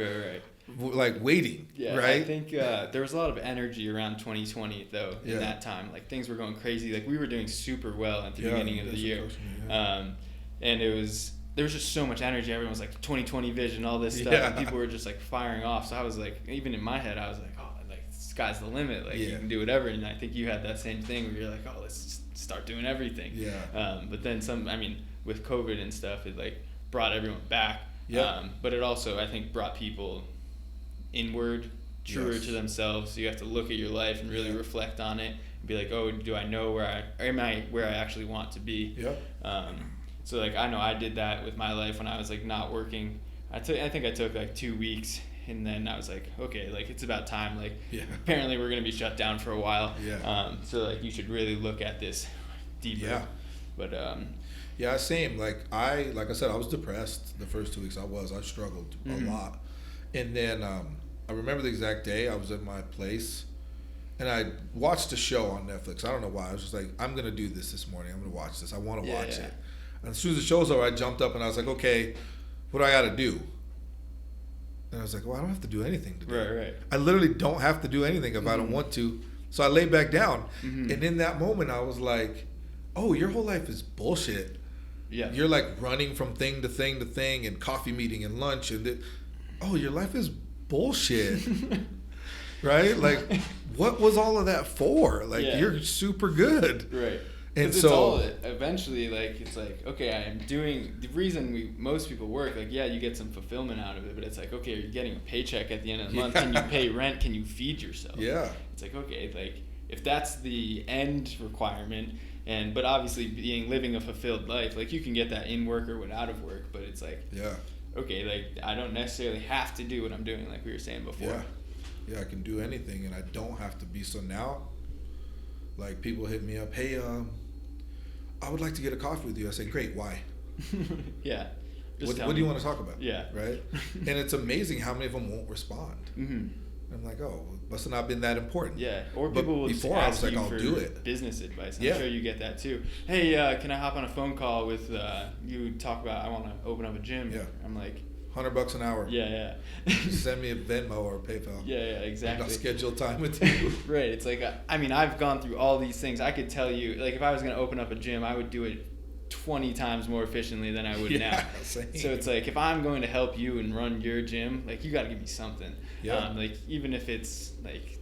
Like, waiting, right? I think there was a lot of energy around 2020, though, in that time. Like, things were going crazy. Like, we were doing super well at the beginning of the year. And there was just so much energy. Everyone was like, 2020 vision, all this stuff. And people were just, like, firing off. So I was like, even in my head, I was like, oh, like, sky's the limit. Like, you can do whatever. And I think you had that same thing where you're like, oh, let's just start doing everything. But then with COVID and stuff, it, like, brought everyone back. But it also, I think, brought people inward, truer to themselves. So you have to look at your life and really reflect on it and be like, oh, do I know am I where I actually want to be? So, like, I know I did that with my life when I was, like, not working. I think I took like 2 weeks, and then I was like, okay, like, it's about time. Like, apparently we're gonna be shut down for a while. So, like, you should really look at this deeper. But same. Like I said, I was depressed the first 2 weeks. I struggled a lot. And then I remember the exact day I was at my place, and I watched a show on Netflix. I don't know why. I was just like, I'm going to do this morning. I'm going to watch this. I want to watch it. And as soon as the show's over, I jumped up and I was like, okay, what do I got to do? And I was like, well, I don't have to do anything today. Right. I literally don't have to do anything if I don't want to. So I laid back down. And in that moment, I was like, oh, your whole life is bullshit. You're, like, running from thing to thing to thing, and coffee meeting and lunch, and oh, your life is bullshit. right? Like, what was all of that for? Like, you're super good. Right. And so it's all eventually, like, it's like, okay, I am doing the reason most people work, like, yeah, you get some fulfillment out of it, but it's like, okay, are you getting a paycheck at the end of the month? Can you pay rent? Can you feed yourself? Yeah. It's like, okay, like, if that's the end requirement, but obviously living a fulfilled life, like, you can get that in work or out of work, but it's like, okay, like, I don't necessarily have to do what I'm doing, like we were saying before. Yeah, I can do anything, and I don't have to be. So now, like, people hit me up, hey, I would like to get a coffee with you. I say, great, why? Yeah. What do you want to talk about? Yeah. Right? And it's amazing how many of them won't respond. Mm-hmm. I'm like, oh, must have not been that important. Yeah. Or people will before ask I was like, you I'll for do it. Business advice. I'm sure you get that too. Hey, can I hop on a phone call with you? Talk about I want to open up a gym. Yeah. I'm like, $100 an hour. Yeah. Send me a Venmo or a PayPal. Yeah, exactly. I'll schedule time with you. Right. It's like, I mean, I've gone through all these things. I could tell you, like, if I was going to open up a gym, I would do it 20 times more efficiently than I would now. Same. So it's like, if I'm going to help you and run your gym, like, you got to give me something. Yeah. Like, even if it's like,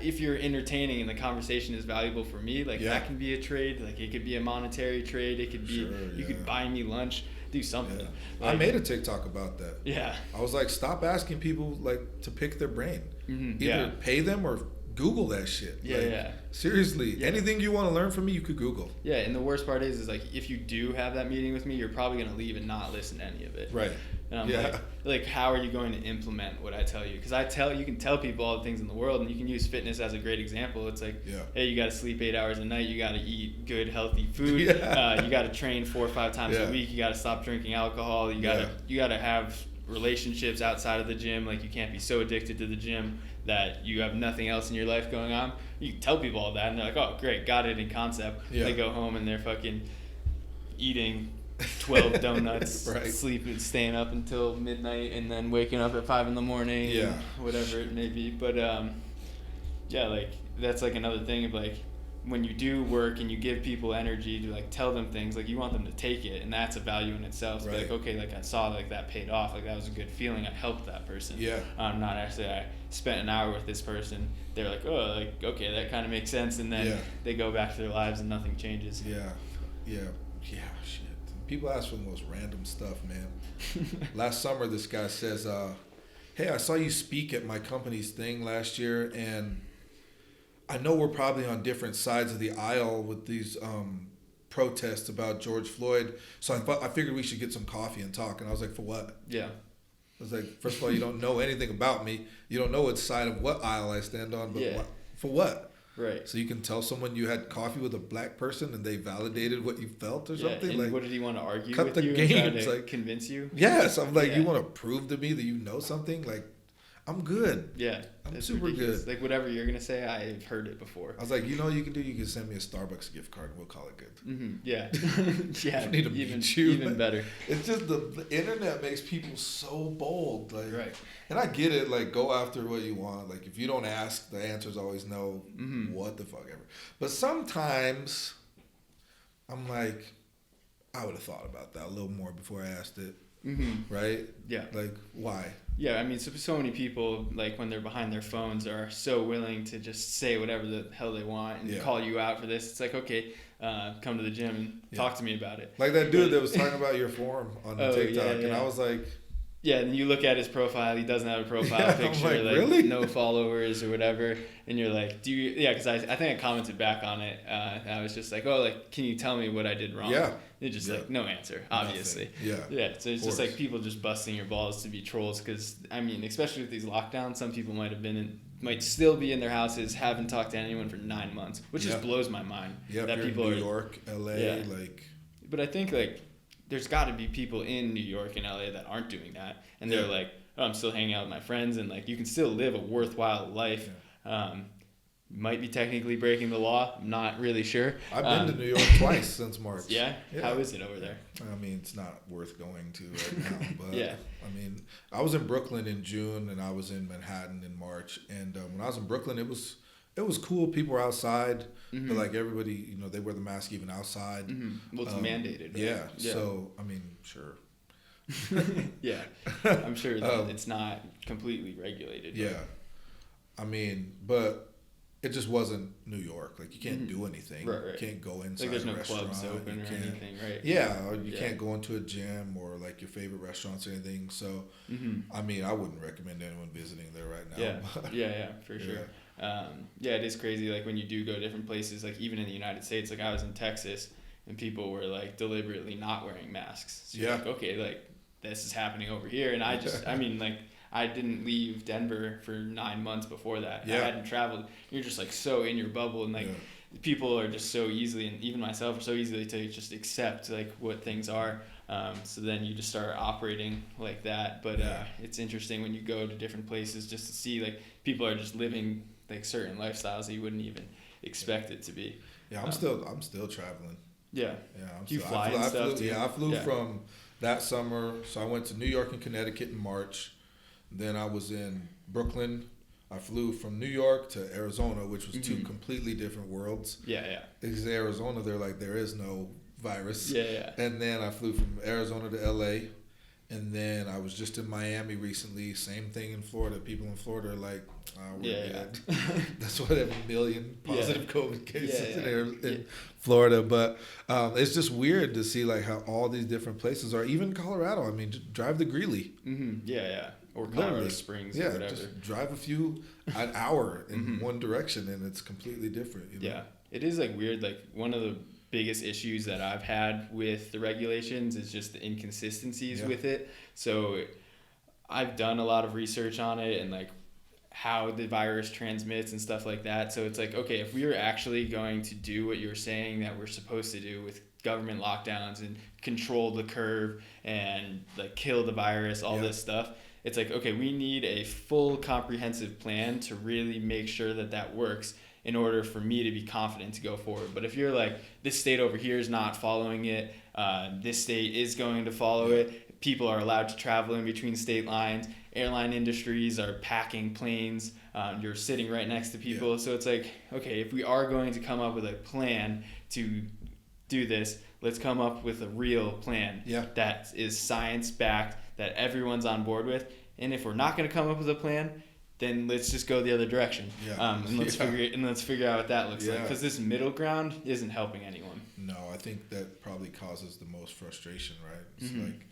if you're entertaining and the conversation is valuable for me, like, that can be a trade. Like, it could be a monetary trade. It could be, you could buy me lunch, do something. Yeah. Like, I made a TikTok about that. Yeah. I was like, stop asking people, like, to pick their brain. Mm-hmm. Either pay them or Google that shit. Yeah. Seriously, anything you want to learn from me, you could Google. Yeah, and the worst part is like, if you do have that meeting with me, you're probably going to leave and not listen to any of it. Right. And I'm like, how are you going to implement what I tell you? Because you can tell people all the things in the world, and you can use fitness as a great example. It's like, hey, you got to sleep 8 hours a night. You got to eat good, healthy food. You got to train 4 or 5 times a week. You got to stop drinking alcohol. You got to have relationships outside of the gym. Like, you can't be so addicted to the gym that you have nothing else in your life going on. You can tell people all that, and they're like, oh, great, got it in concept. They go home and they're fucking eating 12 donuts, sleeping, staying up until midnight, and then waking up at 5 a.m, whatever it may be. But like, that's like another thing of like, when you do work and you give people energy to like tell them things, like, you want them to take it, and that's a value in itself. So like, okay, like, I saw like that paid off, like, that was a good feeling, I helped that person. Not actually I spent an hour with this person, they're like, oh, like, okay, that kind of makes sense, and then they go back to their lives and nothing changes. Shit, people ask for the most random stuff, man. Last summer, this guy says, hey, I saw you speak at my company's thing last year, and I know we're probably on different sides of the aisle with these protests about George Floyd, so I figured we should get some coffee and talk. And I was like, for what? I was like, first of all, you don't know anything about me. You don't know which side of what aisle I stand on, but for what? Right. So you can tell someone you had coffee with a black person and they validated what you felt or something? And like, what did he want to argue cut with the you game. and try to like, convince you? Yes. I'm like, you want to prove to me that you know something? Like, I'm good. Yeah. I'm super ridiculous. good. Like, whatever you're going to say, I've heard it before. I was like, you know what you can do? You can send me a Starbucks gift card and we'll call it good. Mm-hmm. Yeah. I need to meet you. Even better. It's just the internet makes people so bold. Like, right. And I get it. Like, go after what you want. Like, if you don't ask, the answer's always no. Mm-hmm. What the fuck ever. But sometimes I'm like, I would have thought about that a little more before I asked it. Mm-hmm. Right? Yeah. Like, why? Yeah, I mean, so many people, like, when they're behind their phones, are so willing to just say whatever the hell they want and call you out for this. It's like, okay, come to the gym and talk to me about it. Like that dude that was talking about your form on the TikTok, and I was like... Yeah, and you look at his profile, he doesn't have a profile picture, like really? No followers or whatever, and you're like, do you... Yeah, because I think I commented back on it, and I was just like, oh, like, can you tell me what I did wrong? Yeah. It's just like, no answer, obviously. Nothing. Yeah, so it's just like people just busting your balls to be trolls, because, I mean, especially with these lockdowns, some people might still be in their houses, haven't talked to anyone for 9 months, which just blows my mind. Yeah, that people in New York, LA, like... But I think, like, there's got to be people in New York and LA that aren't doing that, and they're like, oh, I'm still hanging out with my friends, and like, you can still live a worthwhile life. Might be technically breaking the law, I'm not really sure. I've been to New York twice since March. Yeah? How is it over there? I mean, it's not worth going to right now, but yeah. I mean, I was in Brooklyn in June and I was in Manhattan in March, and when I was in Brooklyn, it was cool. People were outside, but like everybody, you know, they wear the mask even outside. Mm-hmm. Well, it's mandated, right? Yeah. So, I mean, sure. Yeah. I'm sure that it's not completely regulated. Yeah. I mean, but it just wasn't New York. Like, you can't do anything. Right. You can't go inside like there's no a restaurant. clubs open or anything, right? Yeah, or you can't go into a gym or like your favorite restaurants or anything. So, I mean, I wouldn't recommend anyone visiting there right now. Yeah, for sure. It is crazy. Like when you do go to different places, like even in the United States, like I was in Texas and people were like deliberately not wearing masks. So you're like, okay, like this is happening over here. And I mean, like, I didn't leave Denver for 9 months before that. I hadn't traveled. You're just like so in your bubble, and like people are just so easily, and even myself, are so easily to just accept like what things are. So then you just start operating like that. But it's interesting when you go to different places just to see like people are just living like certain lifestyles that you wouldn't even expect it to be. Yeah, I'm still traveling. Yeah. Do you fly and stuff too? Yeah, I flew from that summer. So I went to New York and Connecticut in March. Then I was in Brooklyn. I flew from New York to Arizona, which was two completely different worlds. Because Arizona, they're like, there is no virus. And then I flew from Arizona to LA. And then I was just in Miami recently. Same thing in Florida. People in Florida are like, we're good. That's why they have 1 million positive COVID cases in Florida. But it's just weird to see like how all these different places are. Even Colorado. I mean, just drive to Greeley. Or Colorado Springs or whatever. Just drive an hour in one direction, and it's completely different. You know? Yeah, it is like weird. Like one of the biggest issues that I've had with the regulations is just the inconsistencies with it. So I've done a lot of research on it and like how the virus transmits and stuff like that. So it's like, okay, if we were actually going to do what you're saying that we're supposed to do with government lockdowns and control the curve and like kill the virus, all this stuff, it's like, okay, we need a full comprehensive plan to really make sure that that works in order for me to be confident to go forward. But if you're like, this state over here is not following it, this state is going to follow it, people are allowed to travel in between state lines, airline industries are packing planes, you're sitting right next to people. So it's like, okay, if we are going to come up with a plan to do this, let's come up with a real plan that is science-backed, that everyone's on board with. And if we're not going to come up with a plan, then let's just go the other direction. And let's figure out what that looks like. Because this middle ground isn't helping anyone. No, I think that probably causes the most frustration, right? It's like,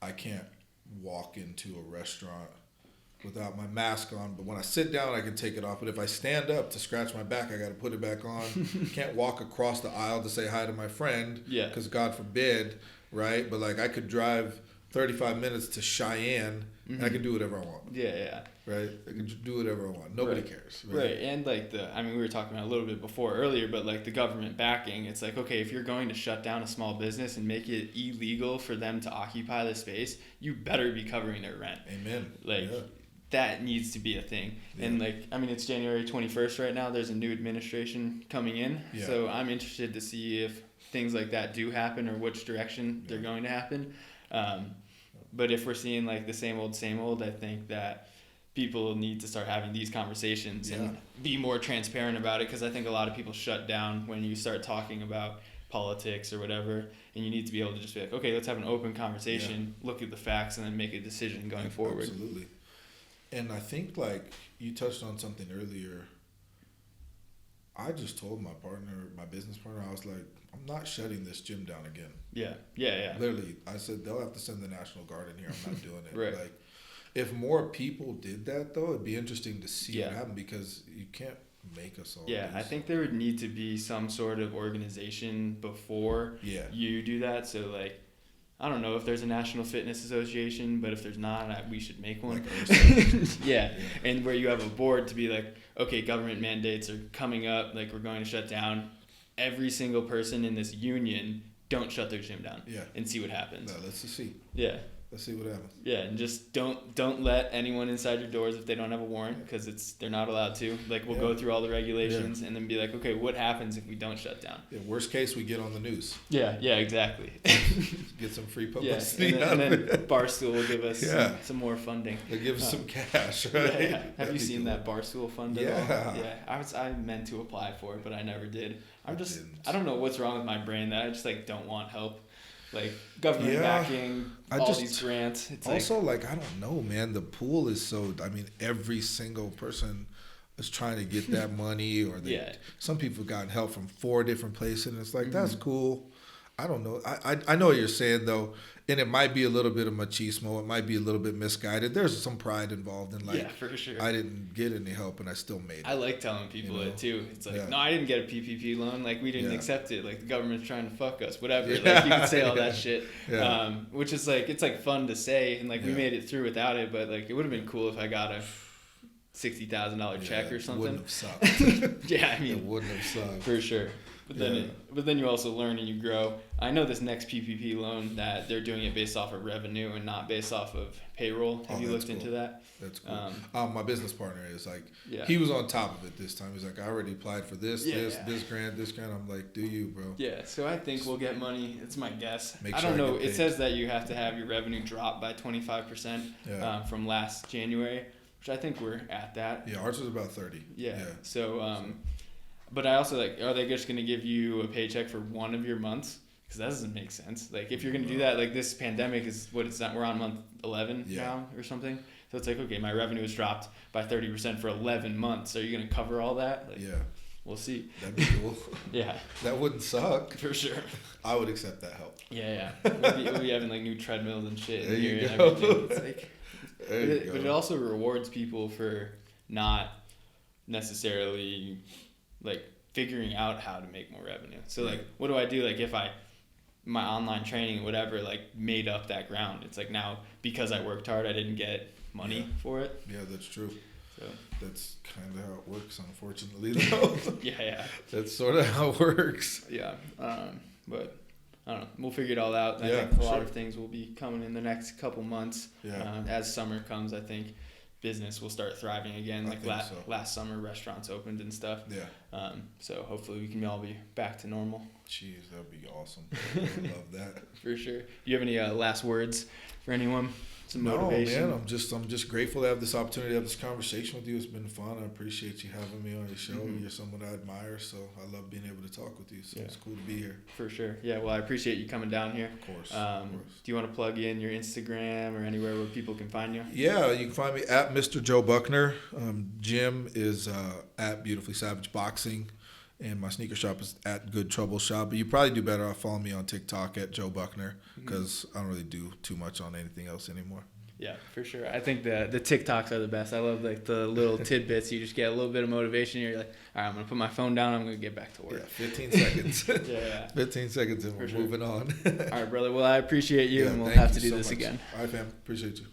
I can't walk into a restaurant without my mask on, but when I sit down, I can take it off. But if I stand up to scratch my back, I got to put it back on. Can't walk across the aisle to say hi to my friend, because God forbid, right? But like, I could drive 35 minutes to Cheyenne, and I can do whatever I want. Right? I can do whatever I want. Nobody cares. Right. And like we were talking about a little bit before earlier, but like the government backing, it's like, okay, if you're going to shut down a small business and make it illegal for them to occupy the space, you better be covering their rent. Amen. Like, that needs to be a thing. And like, I mean, it's January 21st right now. There's a new administration coming in. So I'm interested to see if things like that do happen or which direction they're going to happen. But if we're seeing like the same old, I think that people need to start having these conversations and be more transparent about it, because I think a lot of people shut down when you start talking about politics or whatever, and you need to be able to just be like, okay, let's have an open conversation, look at the facts, and then make a decision going forward. Absolutely. And I think like you touched on something earlier. I just told my business partner, I was like, I'm not shutting this gym down again. Yeah. Literally, I said, they'll have to send the National Guard in here. I'm not doing it. Like, if more people did that, though, it'd be interesting to see what happened, because you can't make us all. I think there would need to be some sort of organization before you do that. So, like, I don't know if there's a National Fitness Association, but if there's not, we should make one. And where you have a board to be like, okay, government mandates are coming up, like we're going to shut down. Every single person in this union, don't shut their gym down. And see what happens. No, let's just see. Let's see what happens. And just don't let anyone inside your doors if they don't have a warrant, because they're not allowed to. Like, we'll go through all the regulations and then be like, okay, what happens if we don't shut down? Worst case, we get on the news. Yeah, exactly. Get some free publicity. And then Barstool will give us some more funding. They'll give us some cash, right? Have you seen that Barstool fund at all? I meant to apply for it, but I never did. I don't know what's wrong with my brain that I just like don't want help. like government backing, these grants. It's also like I don't know, man. The pool is so. I mean, every single person is trying to get that money, or some people have gotten help from 4 different places, and it's like that's cool. I don't know. I know what you're saying though, and it might be a little bit of machismo. It might be a little bit misguided. There's some pride involved in like, for sure. I didn't get any help and I still made it. I like telling people it too. It's like, no, I didn't get a PPP loan. Like we didn't accept it. Like the government's trying to fuck us. Whatever. Like you can say all that shit. Yeah. Which is like it's like fun to say, and like we made it through without it. But like it would have been cool if I got a $60,000 check or something. It wouldn't have sucked. I mean, it wouldn't have sucked for sure. But then you also learn and you grow. I know this next PPP loan that they're doing it based off of revenue and not based off of payroll. Have you looked into that? That's cool. My business partner is like, he was on top of it this time. He's like, I already applied for this grant. I'm like, do you, bro? Yeah, so I think we'll get money. It's my guess. I don't know. It says that you have to have your revenue drop by 25% from last January, which I think we're at that. Yeah, ours was about 30. Yeah. So, but I also like, are they just going to give you a paycheck for one of your months? Because that doesn't make sense. Like, if you're going to do that, like this pandemic is what it's not. We're on month 11 now or something. So it's like, okay, my revenue has dropped by 30% for 11 months. Are you going to cover all that? Like, we'll see. That'd be cool. That wouldn't suck. For sure. I would accept that help. Yeah. We'll be having like new treadmills and shit in here and everything. It's like, but it also rewards people for not necessarily like figuring out how to make more revenue. So like, what do I do? Like if my online training, whatever, like made up that ground. It's like now because I worked hard, I didn't get money for it. Yeah, that's true. So that's kind of how it works, unfortunately. Though. Yeah. That's sort of how it works. Yeah. But I don't know. We'll figure it all out. I think a lot of things will be coming in the next couple months. Yeah. As summer comes, I think business will start thriving again. Like last summer, restaurants opened and stuff. Yeah. So hopefully we can all be back to normal. Jeez, that would be awesome. I would love that. For sure. Do you have any last words for anyone? Some motivation? No, man. I'm just grateful to have this opportunity to have this conversation with you. It's been fun. I appreciate you having me on your show. You're someone I admire, so I love being able to talk with you. So it's cool to be here. For sure. Yeah, well, I appreciate you coming down here. Of course. Do you want to plug in your Instagram or anywhere where people can find you? Yeah, you can find me at Mr. Joe Buckner. Gym is at Beautifully Savage Boxing. And my sneaker shop is at Good Trouble Shop. But you probably do better off following me on TikTok at Joe Buckner because I don't really do too much on anything else anymore. Yeah, for sure. I think the TikToks are the best. I love like the little tidbits. You just get a little bit of motivation. You're like, all right, I'm going to put my phone down. I'm going to get back to work. Yeah, 15 seconds. 15 seconds and we're moving on. All right, brother. Well, I appreciate you, and we'll have to do this again. All right, fam. Appreciate you.